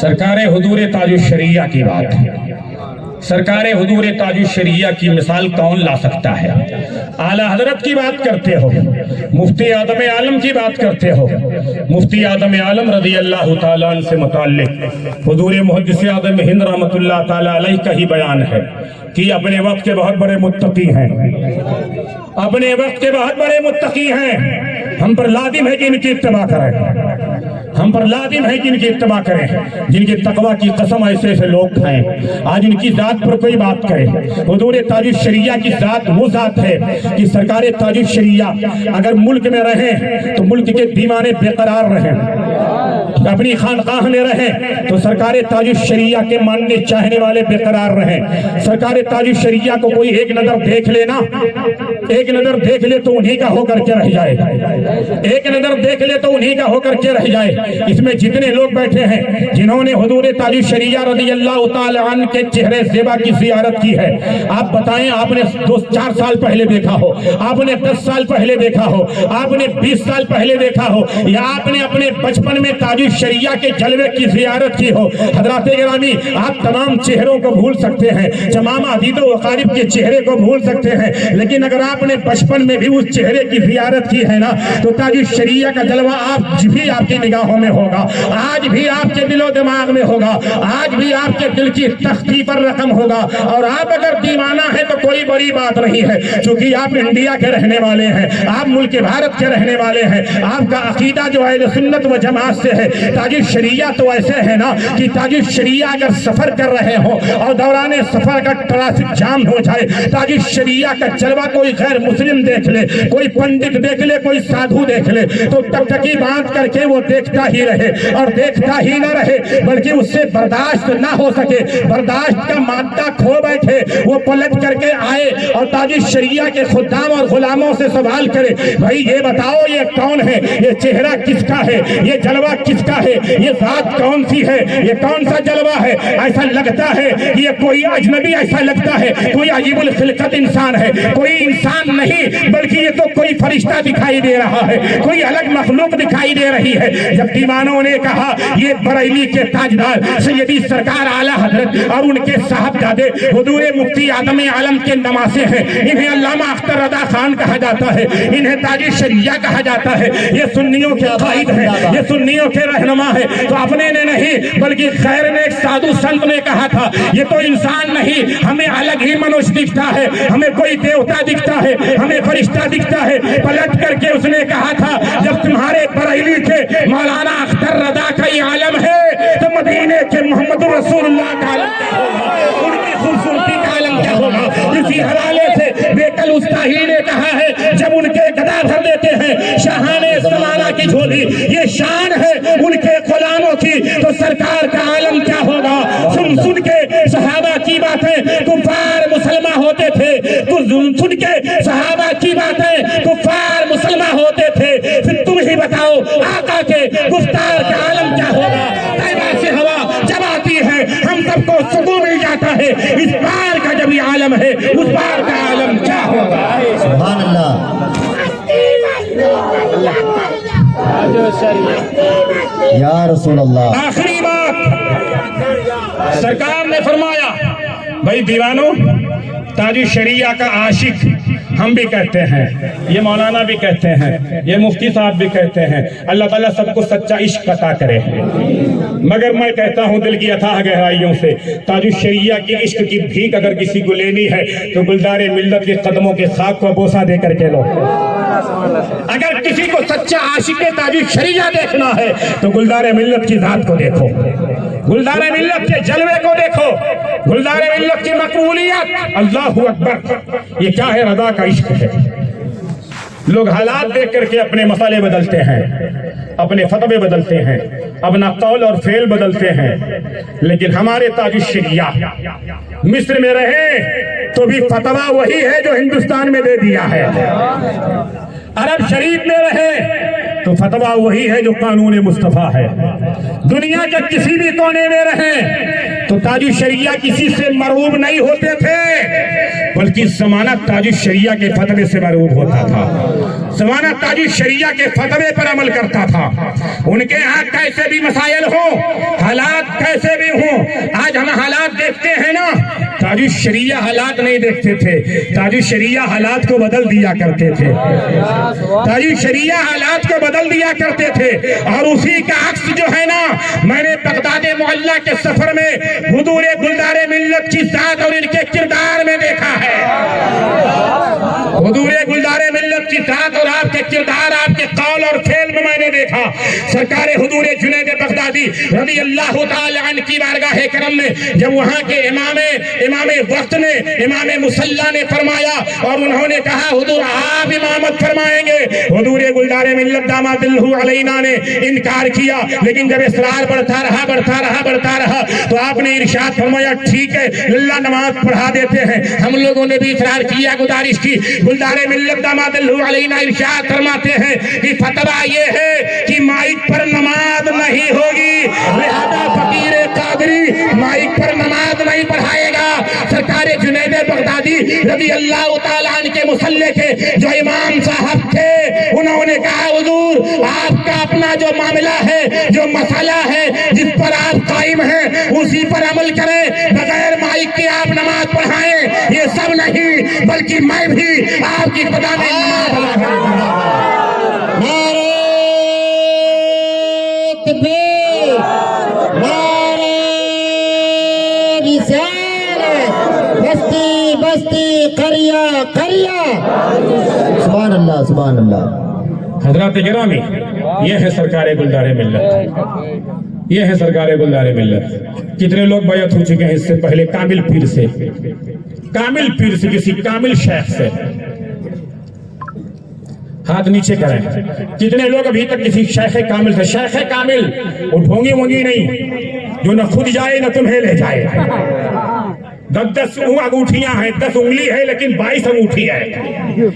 سرکار حضور تاج الشریعہ کی بات, سرکار حضور تاج الشریعہ کی مثال کون لا سکتا ہے؟ اعلیٰ حضرت کی بات کرتے ہو, مفتی اعظم عالم کی بات کرتے ہو, مفتی اعظم عالم رضی اللہ تعالیٰ عنہ سے متعلق حضور محدث اعظم ہند رحمۃ اللہ تعالیٰ علیہ کا ہی بیان ہے کہ اپنے وقت کے بہت بڑے متقی ہیں, اپنے وقت کے بہت بڑے متقی ہیں, ہم پر لازم ہے کہ ان کی اتباع کریں. ہم پر لازم ہے کہ ان کی اتباع کریں، جن کے تقوی کی قسم ایسے ایسے لوگ کھائیں۔ آج ان کی ذات پر کوئی بات کرے، حضور تاج الشریعہ کی ذات وہ ذات ہے کہ سرکار تاج الشریعہ اگر ملک میں رہیں تو ملک کے دیوانے بے قرار رہیں، اپنی خانقاہ میں رہیں تو سرکار تاج الشریعہ کے ماننے چاہنے والے بے قرار رہیں۔ سرکار تاج الشریعہ کو کوئی ایک نظر دیکھ لینا، ایک نظر دیکھ لے تو انہی کا ہو کر کے رہ جائے، ایک نظر دیکھ لے تو انہی کا ہو کر کے رہ جائے۔ اس میں جتنے لوگ بیٹھے ہیں جنہوں نے حضور تاج الشریعہ رضی اللہ تعالی عنہ کے چہرے زیبا کی زیارت کی ہے، آپ بتائیں آپ نے 2-4 سال پہلے دیکھا ہو، آپ نے 10 سال پہلے دیکھا ہو، آپ نے 20 سال پہلے دیکھا ہو، یا آپ نے اپنے بچپن میں تاج الشریعہ کے جلوے کی زیارت کی ہو۔ حضرات گرامی، آپ تمام چہروں کو بھول سکتے ہیں، تمام عزیز و اقارب کے چہرے کو بھول سکتے ہیں، لیکن اگر آپ نے بچپن میں بھی اس چہرے کی زیارت کی ہے نا تو تاج الشریعہ کا جلوہ آج بھی آپ کی نگاہوں میں ہوگا، آج بھی آپ کے دل و دماغ میں ہوگا، آج بھی آپ کے دل کی تختی پر رقم ہوگا۔ اور آپ اگر دیوانہ ہیں تو کوئی بڑی بات نہیں ہے، چونکہ آپ انڈیا کے رہنے والے ہیں، آپ ملک بھارت کے رہنے والے ہیں، آپ کا عقیدہ جو اہل سنت و جماعت سے ہے۔ تاج الشریعہ تو ایسے ہے نا کہ تاج الشریعہ اگر سفر کر رہے ہو اور دوران سفر کا ٹریفک جام ہو جائے، تاج الشریعہ کا جلوہ کوئی غیر مسلم دیکھ لے، کوئی پنڈت دیکھ لے، کوئی سادھو دیکھ لے تو ٹکٹکی باندھ کر کے وہ دیکھتا ہی رہے، اور دیکھتا ہی نہ رہے بلکہ اس سے برداشت نہ ہو سکے، برداشت کا مادہ کھو بیٹھے، وہ پلٹ کر کے آئے اور تاج الشریعہ کے خدام اور غلاموں سے سوال کرے، بھائی یہ بتاؤ یہ کون ہے، یہ چہرہ کس کا ہے، یہ جلوہ کس کا ہے، یہ ذات کون سی ہے، یہ کون سا جلوہ ہے؟ ایسا لگتا ہے کہ یہ کوئی اجنبی، ایسا لگتا ہے کوئی عجیب الخلقت انسان ہے، کوئی انسان نہیں بلکہ یہ تو کوئی فرشتہ دکھائی دے رہا ہے، کوئی الگ مخلوق دکھائی دے رہی ہے۔ جب دیوانوں نے کہا یہ بریلی کے تاجدار سیدی سرکار اعلی حضرت اور ان کے صاحبزادے حضور مفتی اعظم عالم کے نواسے ہیں، انہیں علامہ اختر رضا خان کہا جاتا ہے، انہیں تاج الشریعہ کہا جاتا ہے، یہ سنیوں کے قائد ہیں، یہ سنیوں کے رہنما ہے، تو اپنے نے نہیں بلکہ خیر نے ایک سادھو سنت نے کہا تھا یہ تو انسان نہیں، ہمیں الگ ہی منوش دکھتا ہے، ہمیں کوئی دیوتا دکھتا ہے، ہمیں فرشتہ دکھتا ہے۔ پلٹ کر کے اس نے کہا تھا جب تمہارے بریلی کے مولانا اختر رضا کا یہ عالم ہے تو مدینے کے محمد رسول اللہ کا عالم کیا ہوگا، ان کی خوبصورتی کا عالم کیا ہوگا۔ اسی حوالے سے بیکل استاہی نے کہا ہے جب ان کے گدا بھر دیتے ہیں شاہان زمانہ کی جھولی، یہ شان ہے ان کے غلاموں کی، تو سرکار کا عالم کیا ہوگا۔ سن سن کے صحابہ کی باتیں کفار مسلمان ہوتے تھے، سن کے صحابہ کی باتیں کفار مسلمان ہوتے تھے، پھر تم ہی بتاؤ آقا کے گفتار کا عالم کیا ہوگا۔ طیبہ سے ہوا جب آتی ہے ہم سب کو سکون مل جاتا ہے، اس بار کا جب یہ عالم ہے اس بار کا عالم کیا ہوگا۔ سبحان اللہ۔ یا رسول اللہ۔ آخری بات سرکار نے فرمایا، بھائی دیوانوں، تاج الشریعہ کا عاشق ہم بھی کہتے ہیں، یہ مولانا بھی کہتے ہیں، یہ مفتی صاحب بھی کہتے ہیں، اللہ تعالیٰ سب کو سچا عشق عطا کرے، مگر میں کہتا ہوں دل کی اتھاہ گہرائیوں سے تاج الشریعہ کی عشق کی بھیک اگر کسی کو لینی ہے تو گلدار ملت کے قدموں کے خاک کو بوسہ دے کر کے لو۔ اگر کسی کو سچا عاشق تاج الشریعہ دیکھنا ہے تو گلدار ملت کی ذات کو دیکھو، گلدار ملت کے جلوے کو دیکھو، گلدار ملت کی مقبولیت۔ اللہ اکبر، یہ کیا ہے؟ رضا کا عشق ہے۔ لوگ حالات دیکھ کر کے اپنے مسئلے بدلتے ہیں، اپنے فتوے بدلتے ہیں، اپنا قول اور فعل بدلتے ہیں، لیکن ہمارے تاج الشریعہ مصر میں رہے تو بھی فتویٰ وہی ہے جو ہندوستان میں دے دیا ہے، عرب شریف میں رہے تو فتویٰ وہی ہے جو قانون مصطفیٰ ہے، دنیا کے کسی بھی کونے میں رہیں تو تاج الشریعہ کسی سے مرعوب نہیں ہوتے تھے، بلکہ زمانہ تاج الشریعہ کے فتوے سے مرعوب ہوتا تھا، زمانہ تاج الشریعہ کے فتوے پر عمل کرتا تھا۔ ان کے ہاں کیسے بھی مسائل ہوں، حالات کیسے بھی ہوں، آج ہم حالات دیکھتے ہیں نا، تاج الشریعہ حالات نہیں دیکھتے تھے، تاج الشریعہ حالات کو بدل دیا کرتے تھے، تاج الشریعہ حالات کو بدل دیا کرتے تھے۔ اور اسی کا عکس جو ہے نا، میں نے بغداد معلیٰ کے سفر میں حضور گلدار ملت کی ذات اور ان کے کردار میں دیکھا ہے، حضور گلدار ملت کی ذات اور آپ کے کردار، آپ کے قول اور فعل میں میں نے دیکھا دیکھا سرکار حضور جنید بغدادی رضی اللہ تعالی عنہ کی بارگاہ کرم میں جب وہاں کے امام وقت نے امام مصلی نے فرمایا اور انہوں نے کہا حضور آپ امامت فرمائیں گے، حضور گلدار ملت داماد اللہ علینا نے انکار کیا، لیکن جب اصرار بڑھتا رہا تو آپ نے ارشاد فرمایا ٹھیک ہے اللہ نماز پڑھا دیتے ہیں۔ ہم لوگوں نے بھی اصرار کیا، گزارش کی، گلدار ملت داماد اللہ علینا ارشاد فرماتے ہیں کہ فتویٰ یہ ہے کہ مائک پر نماز نہیں ہوگی، لہذا فقیر قادری مائک پر نماز نہیں پڑھائے گا۔ سرکار جنید بغدادی رضی اللہ تعالیٰ عنہ کے مصلی کے جو امام صاحب تھے انہوں نے کہا حضور آپ کا اپنا جو معاملہ ہے، جو مسئلہ ہے جس پر آپ قائم ہیں اسی پر عمل کریں، بغیر مائک کے آپ نماز پڑھائیں، یہ سب نہیں بلکہ میں بھی آپ کی خدا میں نماز ادا کروں۔ نعرہ تکبیر، نعرہ رسالت، بستی بستی، قریہ قریہ، سبحان اللہ سبحان اللہ۔ حضرات گرامی، یہ ہے سرکار گلدار ملت، یہ ہے سرکار گلدار ملت۔ کتنے لوگ بیعت ہو چکے ہیں اس سے پہلے کامل پیر سے، کسی کامل شیخ سے؟ ہاتھ نیچے کریں۔ کتنے لوگ ابھی تک کسی شیخ کامل سے؟ شیخ کامل وہ ڈھونگی وونگی نہیں جو نہ خود جائے نہ تمہیں لے جائے۔ 10 انگوٹھیاں ہیں، 10 انگلی ہے لیکن 22 انگوٹھی ہے،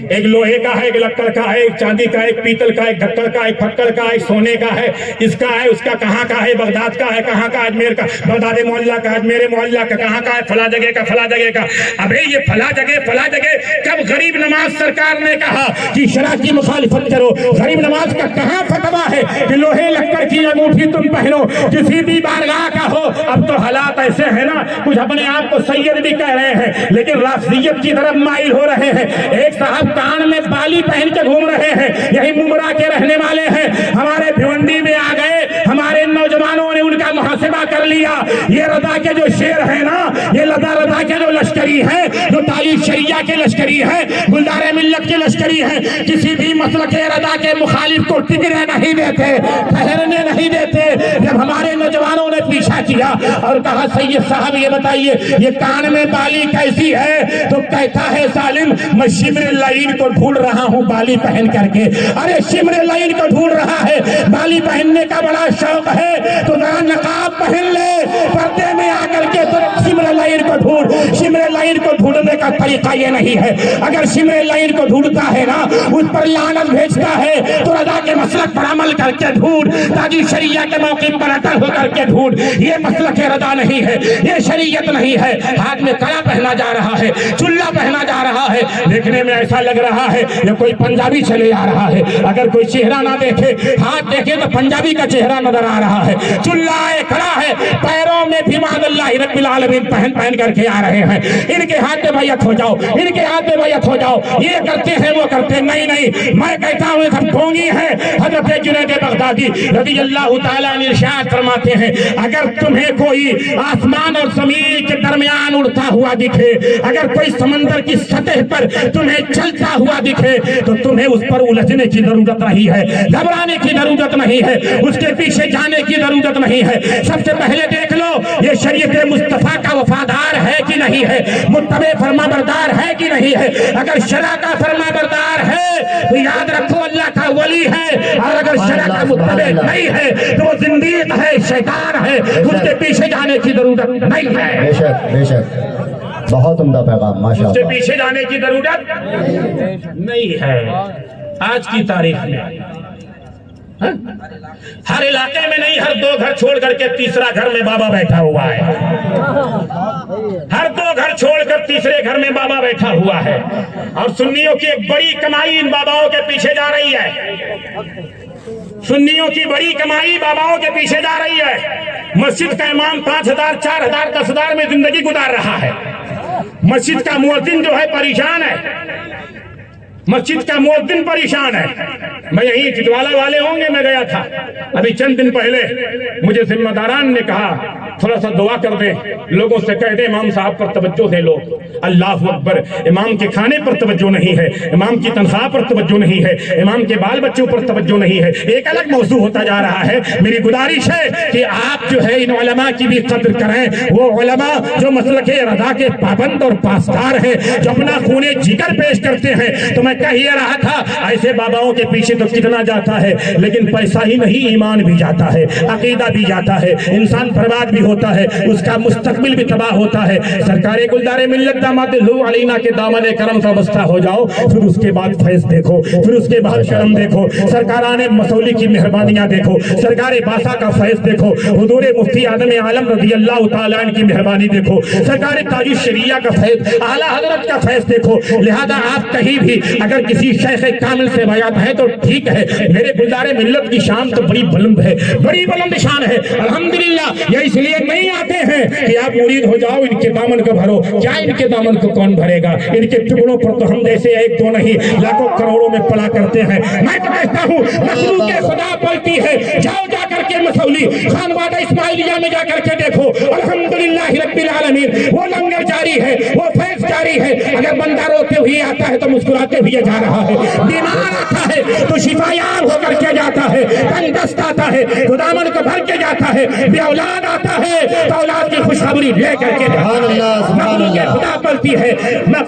ایک لوہے کا ہے، ایک لکڑ کا ہے، ایک چاندی کا ہے، ایک پیتل کا ہے، ایک دھکڑ کا ہے، ایک پھکڑ کا ہے، ایک سونے کا ہے، اس کا ہے، اس کا کہاں کا ہے، بغداد کا ہے، کہاں کا، اجمیر کا، بغداد معلّہ کا، اجمیر معلّہ کا، کہاں کا ہے، فلاں جگہ کا، فلاں جگہ کا۔ ابھی یہ فلاں جگہ کب غریب نماز سرکار نے کہا کہ شرع کی مخالفت کرو؟ غریب نماز کا کہاں فتویٰ ہے کہ لوہے لکڑ کی انگوٹھی تم پہنو کسی بھی بارگاہ کا ہو؟ اب تو حالات ایسے ہیں نا، کچھ اپنے آپ کو سید بھی کہہ رہے ہیں لیکن رافضیت کی طرف مائل ہو رہے ہیں۔ ایک صاحب کان میں بالی پہن کے گھوم رہے ہیں، یہی ممرا کے رہنے والے ہیں، ہمارے بھیونڈی میں آ گئے، ہمارے نوجوانوں نے ان کا محاسبہ کر لیا۔ یہ رضا کے جو شیر ہیں نا، یہ رضا کے جو لشکری ہیں، جو تعلیم شریعہ کے لشکری ہیں، گلدار ملت کے لشکری ہیں، کسی بھی مسلک رضا کے مخالف کو ٹکنے نہیں دیتے، ٹھہرنے نہیں دیتے۔ جب ہمارے نوجوانوں نے پیچھا کیا اور کہا سید صاحب یہ بتائیے یہ کان میں بالی کیسی ہے؟ تو کہتا ہے سالم میں شمر لعین کو ڈھونڈ رہا ہوں بالی پہن کر کے۔ ارے شمر لعین کو ڈھونڈ رہا ہے، بالی پہننے کا بڑا شوق ہے تو ذرا نقاب پہن لے، پردے میں آ کر کے تو شمر لعین کو ڈھونڈ۔ شمر لعین کو ڈھونڈنے کا طریقہ یہ نہیں ہے، اگر شمر لعین کو ڈھونڈتا ہے نا اس پر لعنت بھیجتا ہے تو رضا کے مسلک پر عمل کر کے ڈھونڈ، تاجی شریعہ کے موقع پر اٹل ہو کر کے ڈھونڈ۔ یہ مسلک رضا نہیں ہے، یہ شریعت نہیں ہے۔ ہاتھ میں کڑا پہنا جا رہا ہے، چلا پہنا جا رہا ہے، دیکھنے میں ایسا لگ رہا ہے یہ کوئی پنجابی چلے آ رہا ہے۔ اگر کوئی چہرہ نہ دیکھے، ہاتھ دیکھے تو پنجابی کا چہرہ نظر آ رہا ہے۔ چلا ہے، کھڑا ہے، پیروں میں بھی معاذ اللہ رب العالمین پہن کر کے آ رہے ہیں۔ ان کے ہاتھ میں بیعت ہو جاؤ، ان کے ہاتھ میں بیعت ہو جاؤ، یہ کرتے ہیں وہ کرتے نہیں۔ میں کہتا ہوں سب ڈھونگی ہیں۔ حضرت جنید بغدادی رضی اللہ تعالیٰ عنہ ارشاد فرماتے ہیں اگر تمہیں کوئی آسمان اور زمین کے درمیان اڑتا ہوا دکھے، اگر کوئی سمندر کی سطح پر تمہیں چلتا ہوا دکھے تو تمہیں اس پر الجھنے کی ضرورت نہیں ہے، گھبرانے کی ضرورت نہیں ہے، اس کے پیچھے جانے کی ضرورت نہیں ہے۔ سب سے پہلے دیکھ لو یہ شریعت مصطفیٰ کا وفادار ہے کہ نہیں ہے، متبع فرما بردار ہے کہ نہیں ہے۔ اگر شرع کا فرما بردار ہے تو یاد رکھو اللہ کا ولی ہے، اور اگر شرع کا متبع نہیں ہے تو وہ زندیق ہے، شیطان ہے، اس کے پیچھے جانے کی ضرورت نہیں ہے۔ بے شک بے شک، بہت عمدہ پیغام ماشاء اس کے اللہ۔ پیچھے جانے کی ضرورت نہیں ہے۔ آج کی تاریخ میں ہر علاقے میں نہیں، ہر 2 گھر چھوڑ کر کے تیسرا گھر میں بابا بیٹھا ہوا ہے، ہر 2 گھر چھوڑ کر تیسرے گھر میں بابا بیٹھا ہوا ہے، اور سنیوں کی ایک بڑی کمائی ان باباؤں کے پیچھے جا رہی ہے۔ سنیوں کی بڑی کمائی باباؤں کے پیچھے جا رہی ہے۔ مسجد کا امام 5000 4000 10,000 میں زندگی گزار رہا ہے، مسجد کا مؤذن جو ہے پریشان ہے، مسجد کا مؤذن پریشان ہے۔ میں یہیں ٹٹوالہ والے ہوں گے، میں گیا تھا ابھی چند دن پہلے، مجھے ذمہ داران نے کہا تھوڑا سا دعا کر دیں, لوگوں سے کہہ دیں امام صاحب پر توجہ دے لو. اللہ اکبر. امام کے کھانے پر توجہ نہیں ہے, امام کی تنخواہ پر توجہ نہیں ہے, امام کے بال بچوں پر توجہ نہیں ہے. ایک الگ موضوع ہوتا جا رہا ہے. میری گزارش ہے کہ آپ جو ہے ان علماء کی بھی قدر کریں. وہ علماء جو مسلک رضا کے پابند اور پاسدار ہیں, جو اپنا خون جگر پیش کرتے ہیں. تو میں کہہ یہ رہا تھا ایسے باباؤں کے پیچھے تو کتنا جاتا ہے, لیکن پیسہ ہی نہیں ایمان بھی جاتا ہے, عقیدہ بھی جاتا ہے, انسان برباد بھی ہوتا ہے, اس کا مستقبل بھی تباہ ہوتا ہے. سرکار گلدار ملت داماد لو علینا کے دامن کرم سے وابستہ ہو جاؤ, پھر اس کے بعد فیض دیکھو, پھر اس کے بعد کرم دیکھو, سرکاران مسولی کی مہربانیاں دیکھو, سرکار باسا کا فیض دیکھو, حضور مفتی اعظم عالم رضی اللہ تعالیٰ عنہ کی مہربانی دیکھو, سرکار تاج الشریعہ کا فیض, اعلیٰ حضرت کا فیض دیکھو. لہذا آپ کہیں بھی اگر کسی شیخ کامل سے بیعت ہے تو ٹھیک ہے, میرے گلدار ملت کی شان تو بڑی بلند ہے, بڑی بلند شان ہے الحمدللہ. یہ اس لیے نہیں آتے ہیں کہ آپ مرید ہو جاؤ ان کے دامن کو بھرو. کیا ان کے دامن کو کون بھرے گا؟ ان کے ٹکڑوں پر تو ہم جیسے ایک دو نہیں لاکھوں کروڑوں میں پڑا کرتے ہیں. میں تو کہتا ہوں مخلوق خدا بولتی ہے, جاؤ جا کر کے مسولی خانوادہ اسماعیلیہ میں جا کر کے دیکھو, الحمدللہ رب العالمین وہ لنگر جاری ہے, وہ فیض جاری ہے. اگر بندہ روتے ہوئے آتا ہے تو مسکراتے ہوئے جا رہا ہے, بیمار آتا ہے تو شفایاب ہو کر کے جاتا ہے, تندرست آتا ہے تو دامن کو بھر کے جاتا ہے, بے اولاد آتا ہے تو اولاد کی خوشخبری لے کر کے مخلوق خدا پلتی ہے,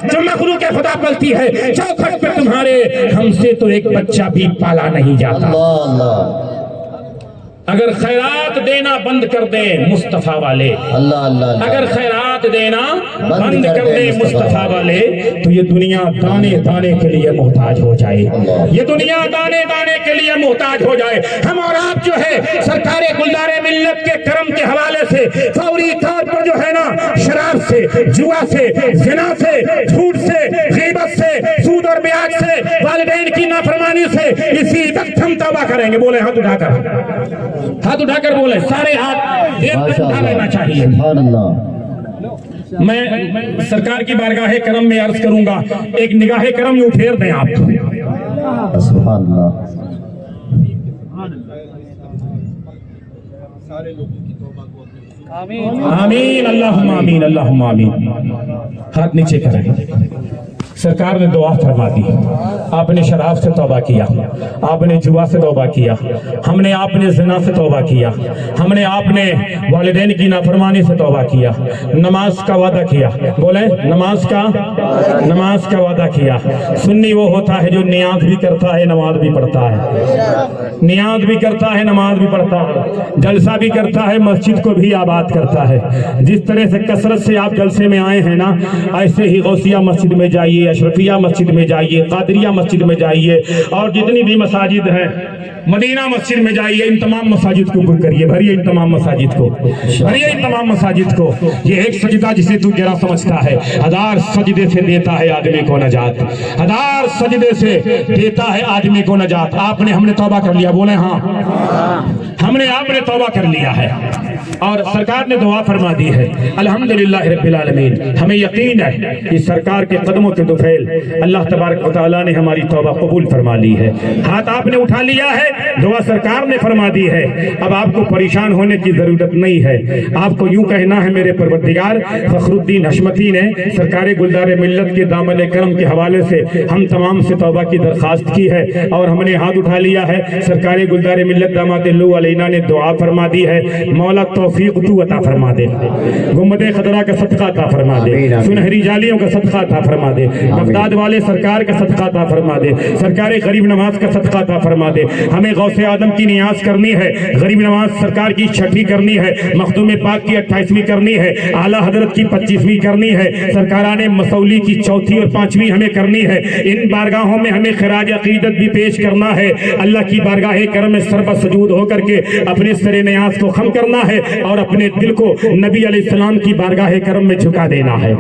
جو مخلوق خدا پلتی ہے. چوکھٹ پہ تمہارے ہم سے تو ایک بچہ بھی پالا نہیں جاتا. اگر خیرات دینا بند کر دیں مصطفیٰ والے, اگر خیرات دینا بند کر دیں مصطفیٰ والے, تو یہ دنیا دانے دانے کے لیے محتاج ہو جائے, یہ دنیا دانے دانے کے لیے محتاج ہو جائے. ہم اور آپ جو ہے سرکار گلدار ملت کے کرم کے حوالے سے فوری طور پر جو ہے نا شراب سے, جوا سے, زنا سے, جھوٹ سے, غیبت سے, سود اور بیاج سے, والدین کی نافرمانی سے اسی وقت ہم توبہ کریں گے. بولے ہاتھ اٹھا کر, ہاتھ اٹھا کر بولے, سارے ہاتھ دیر تک اٹھا لینا چاہیے. میں سرکار کی بارگاہ کرم میں عرض کروں گا, ایک نگاہ کرم یوں پھیر دیں آپ. سبحان اللہ. آمین اللہم آمین اللہم آمین. ہاتھ نیچے کریں. سرکار نے دعا فرما دی, آپ نے شراب سے توبہ کیا, آپ نے جوا سے توبہ کیا, ہم نے آپ نے زنا سے توبہ کیا, ہم نے آپ نے والدین کی نافرمانی سے توبہ کیا, نماز کا وعدہ کیا. بولیں نماز کا وعدہ کیا. سنی وہ ہوتا ہے جو نیاز بھی کرتا ہے نماز بھی پڑھتا ہے, نیاز بھی کرتا ہے نماز بھی پڑھتا ہے, جلسہ بھی کرتا ہے مسجد کو بھی آباد کرتا ہے. جس طرح سے کثرت سے آپ جلسے میں آئے ہیں نا, ایسے ہی غوثیہ مسجد میں جائیے, اشرفیہ مسجد میں جائیے, قادریہ مسجد میں جائیے, اور جتنی بھی مساجد ہیں مدینہ مسجد میں جائیے. ان تمام مساجد کو پر کریے, بھریے ان تمام مساجد کو, بھریے ان تمام مساجد کو. یہ ایک سجدہ جسے تو گرا سمجھتا ہے, 1000 سجدے سے دیتا ہے آدمی کو نجات, 1000 سجدے سے دیتا ہے آدمی کو نجات. آپ نے, ہم نے توبہ کر لیا. بولے ہاں, ہم نے, آپ نے توبہ کر لیا ہے, اور سرکار نے دعا فرما دی ہے. الحمدللہ رب العالمین. ہمیں یقین ہے کہ سرکار کے قدموں کے دفعل اللہ تبارک و تعالیٰ نے ہماری توبہ قبول فرما لی ہے. ہاتھ آپ نے اٹھا لیا ہے, دعا سرکار نے فرما دی ہے. اب آپ کو پریشان ہونے کی ضرورت نہیں ہے. آپ کو یوں کہنا ہے میرے پروردگار فخر الدین حشمتی نے سرکار گلدار ملت کے دامن کرم کے حوالے سے ہم تمام سے توبہ کی درخواست کی ہے, اور ہم نے ہاتھ اٹھا لیا ہے. سرکار گلدار ملت داماد لو علینا نے دعا فرما دی ہے, مولا توفیق تو عطا فرما دے, گنبد خضرا کا صدقہ عطا فرما دے, سنہری جالیوں کا صدقہ عطا فرما دے, بغداد والے سرکار کا صدقہ عطا فرما دے, سرکار غریب نواز کا صدقہ عطا فرما دے. ہمیں غوث آدم کی نیاز کرنی ہے, غریب نواز سرکار کی 6ٹھی کرنی ہے, مخدوم پاک کی 28ویں کرنی ہے, اعلیٰ حضرت کی 25ویں کرنی ہے, سرکاران مسولی کی 4تھی اور 5ویں ہمیں کرنی ہے. ان بارگاہوں میں ہمیں خراج عقیدت بھی پیش کرنا ہے. اللہ کی بارگاہ کرم میں سر سجود ہو کر کے اپنے سر نیاز کو خم کرنا ہے, اور اپنے دل کو نبی علیہ السلام کی بارگاہ کرم میں جھکا دینا ہے.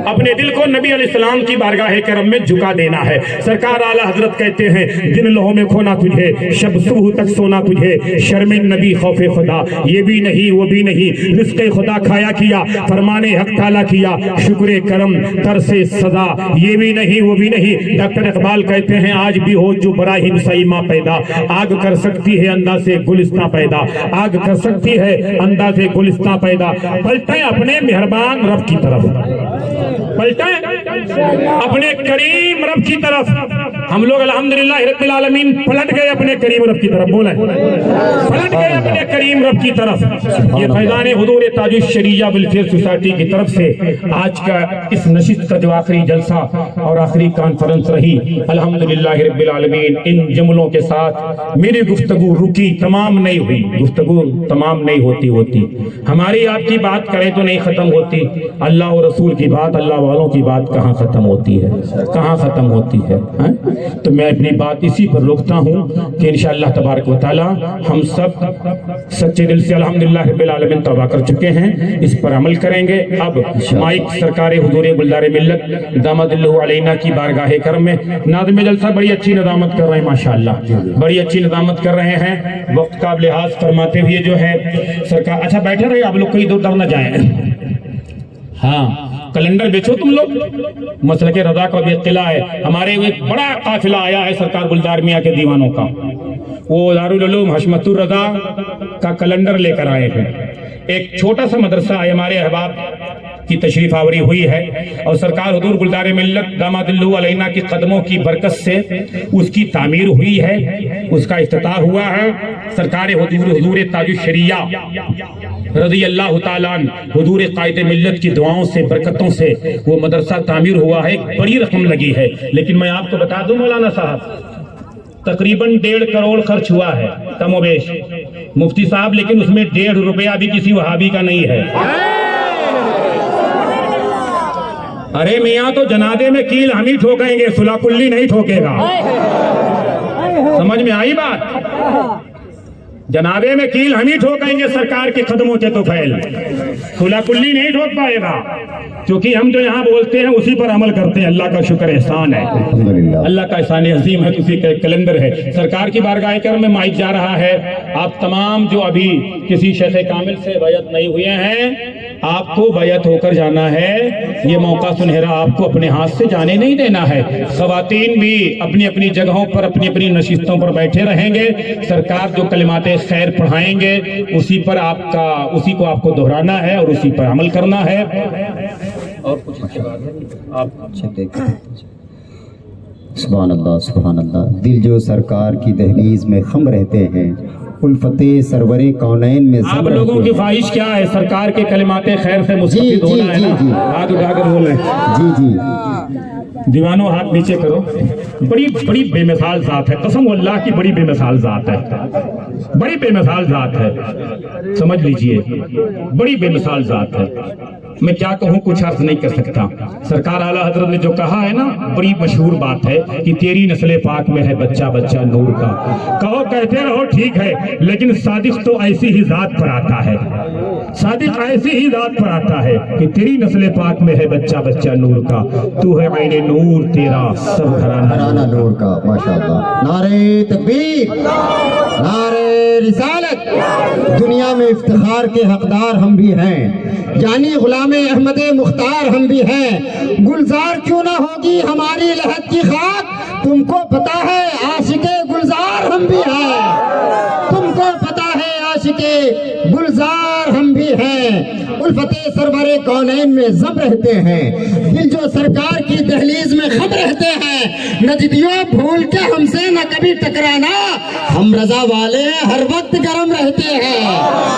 اپنے دل کو نبی علیہ السلام کی بارگاہ کرم میں جھکا دینا ہے. سرکار اعلیٰ حضرت کہتے ہیں, دن لوہوں میں کھونا تجھے, شب صبح تک سونا تجھے, شرم نبی خوف خدا, یہ بھی نہیں وہ بھی نہیں, رزق خدا کھایا کیا, فرمان حق تعالیٰ کیا, شکر کرم ترس سزا, یہ بھی نہیں وہ بھی نہیں. ڈاکٹر اقبال کہتے ہیں, آج بھی ہو جو براہیم سیما پیدا, آگ کر سکتی ہے انداز گلستہ پیدا، آگ کر سکتی ہے انداز گلستہ پیدا۔ پلٹیں اپنے مہربان رب کی طرف، پلٹیں اپنے کریم رب کی طرف۔ ہم لوگ الحمدللہ رب العالمین پلٹ گئے اپنے کریم رب کی طرف، بولیں پلٹ گئے اپنے کریم رب کی طرف۔ یہ فیضان حضور تاج الشریعہ ویلفیئر سوسائٹی کی طرف سے آج کا اس نشست کا جو آخری جلسہ اور آخری کانفرنس رہی، الحمدللہ رب العالمین ان جملوں کے ساتھ میری گفتگو رکی، تمام نہیں ہوئی، گفتگو تمام نہیں ہوتی، ہماری آپ کی بات کریں تو نہیں ختم ہوتی، اللہ اور رسول کی بات، اللہ والوں کی بات کہاں ختم ہوتی ہے، کہاں ختم ہوتی ہے۔ تو میں اپنی بات اسی پر روکتا ہوں کہ انشاءاللہ تبارک و تعالی ہم سب سچے دل سے الحمدللہ رب العالمین توبہ کر چکے ہیں، اس پر عمل کریں گے۔ اب مائک سرکار حضور گلزار ملت داماد اللہ علینا کی بارگاہ کرم میں ناظم جلسہ بڑی اچھی ندامت کر رہے ہیں، ماشاءاللہ بڑی اچھی ندامت کر رہے ہیں، وقت کا لحاظ فرماتے ہوئے جو ہے سرکار۔ اچھا بیٹھے رہے آپ لوگ، کوئی دور دور نہ جائیں۔ ہاں کیلنڈر بیچو تم لوگ، مسلک رضا کا بھی اطلاع ہے، ہمارے ایک بڑا قافلہ آیا ہے سرکار گلزار میاں کے دیوانوں کا، وہ دارالعلوم حشمت الرضا کا کیلنڈر لے کر آئے ہیں۔ ایک چھوٹا سا مدرسہ ہے، ہمارے احباب کی تشریف آوری ہوئی ہے اور سرکار حضور گلزار ملت داماد اللہ علینا کی قدموں کی برکت سے اس کی تعمیر ہوئی ہے، اس کا افتتاح ہوا ہے۔ سرکار حضور تاج الشریعہ رضی اللہ تعالیٰ حضور قائد ملت کی دعاؤں سے برکتوں سے وہ مدرسہ تعمیر ہوا ہے، ایک بڑی رقم لگی ہے۔ لیکن میں آپ کو بتا دوں مولانا صاحب، تقریباً 1.5 کروڑ خرچ ہوا ہے کم و بیش مفتی صاحب، لیکن اس میں 1.5 روپیہ بھی کسی وہابی کا نہیں ہے۔ ارے میاں تو جنازے میں کیل ہم ہی ٹھوکیں گے، صلح کلی نہیں ٹھوکے گا، سمجھ میں آئی بات؟ جنازے میں کیل ہم ہی ٹھوکیں گے سرکار کے قدموں کے تو پھیل، صلح کلی نہیں ٹھوک پائے گا، کیونکہ ہم جو یہاں بولتے ہیں اسی پر عمل کرتے ہیں۔ اللہ کا شکر احسان ہے، اللہ کا احسان عظیم ہے، اسی کا کیلنڈر ہے۔ سرکار کی بارگاہ کرم میں مائک جا رہا ہے، آپ تمام جو ابھی کسی شیخ کامل سے بیعت نہیں ہوئے ہیں، آپ کو بیعت ہو کر جانا ہے، یہ موقع سنہرا آپ کو اپنے ہاتھ سے جانے نہیں دینا ہے۔ خواتین بھی اپنی اپنی جگہوں پر اپنی اپنی نشستوں پر بیٹھے رہیں گے، سرکار جو کلمات خیر پڑھائیں گے اسی پر اسی کو آپ کو دہرانا ہے اور اسی پر عمل کرنا ہے۔ اور کچھ اس کے بعد آپ سبحان اللہ سبحان اللہ۔ دل جو سرکار کی دہلیز میں خم رہتے ہیں، الفت سرور کونین میں آپ لوگوں کی خواہش کیا ہے؟ سرکار کے کلمات خیر سے مستفید ہونا ہے نا؟ ہاتھ اٹھا کر بولیں جی۔ دیوانوں ہاتھ نیچے کرو۔ بڑی بے مثال ذات ہے، قسم اللہ کی بڑی بے مثال ذات ہے، بڑی بے مثال ذات ہے، سمجھ لیجئے بڑی بے مثال ذات ہے۔ میں کیا کہوں، کچھ عرض نہیں کر سکتا۔ سرکار اعلیٰ حضرت نے جو کہا ہے نا، بڑی مشہور بات ہے کہ تیری نسل پاک میں ہے بچہ بچہ نور کا۔ کہو کہتے رہو ٹھیک ہے، لیکن صادق تو ایسی ہی ذات پر آتا ہے، صادق ایسی ہی ذات پر آتا ہے کہ تیری نسل پاک میں ہے بچہ بچہ نور کا، تو ہے عین نور تیرا سب گھرانہ نور کا۔ ماشاءاللہ، نعرہ تکبیر، نعرہ رسالت۔ دنیا میں افتخار کے حقدار ہم بھی ہیں، یعنی غلام احمد مختار ہم بھی ہیں۔ گلزار کیوں نہ ہوگی ہماری لحد کی خاک، تم کو پتا ہے عاشق گلزار ہم بھی ہیں، تم کو پتا ہے عاشق گلزار ہم بھی ہیں۔ الفت سرور کونین میں ضم رہتے ہیں، دل جو سرکار کی دہلیز میں خم رہتے ہیں۔ نجدیوں بھول کے ہم سے نہ کبھی ٹکرانا، ہم رضا والے ہر وقت گرم رہتے ہیں۔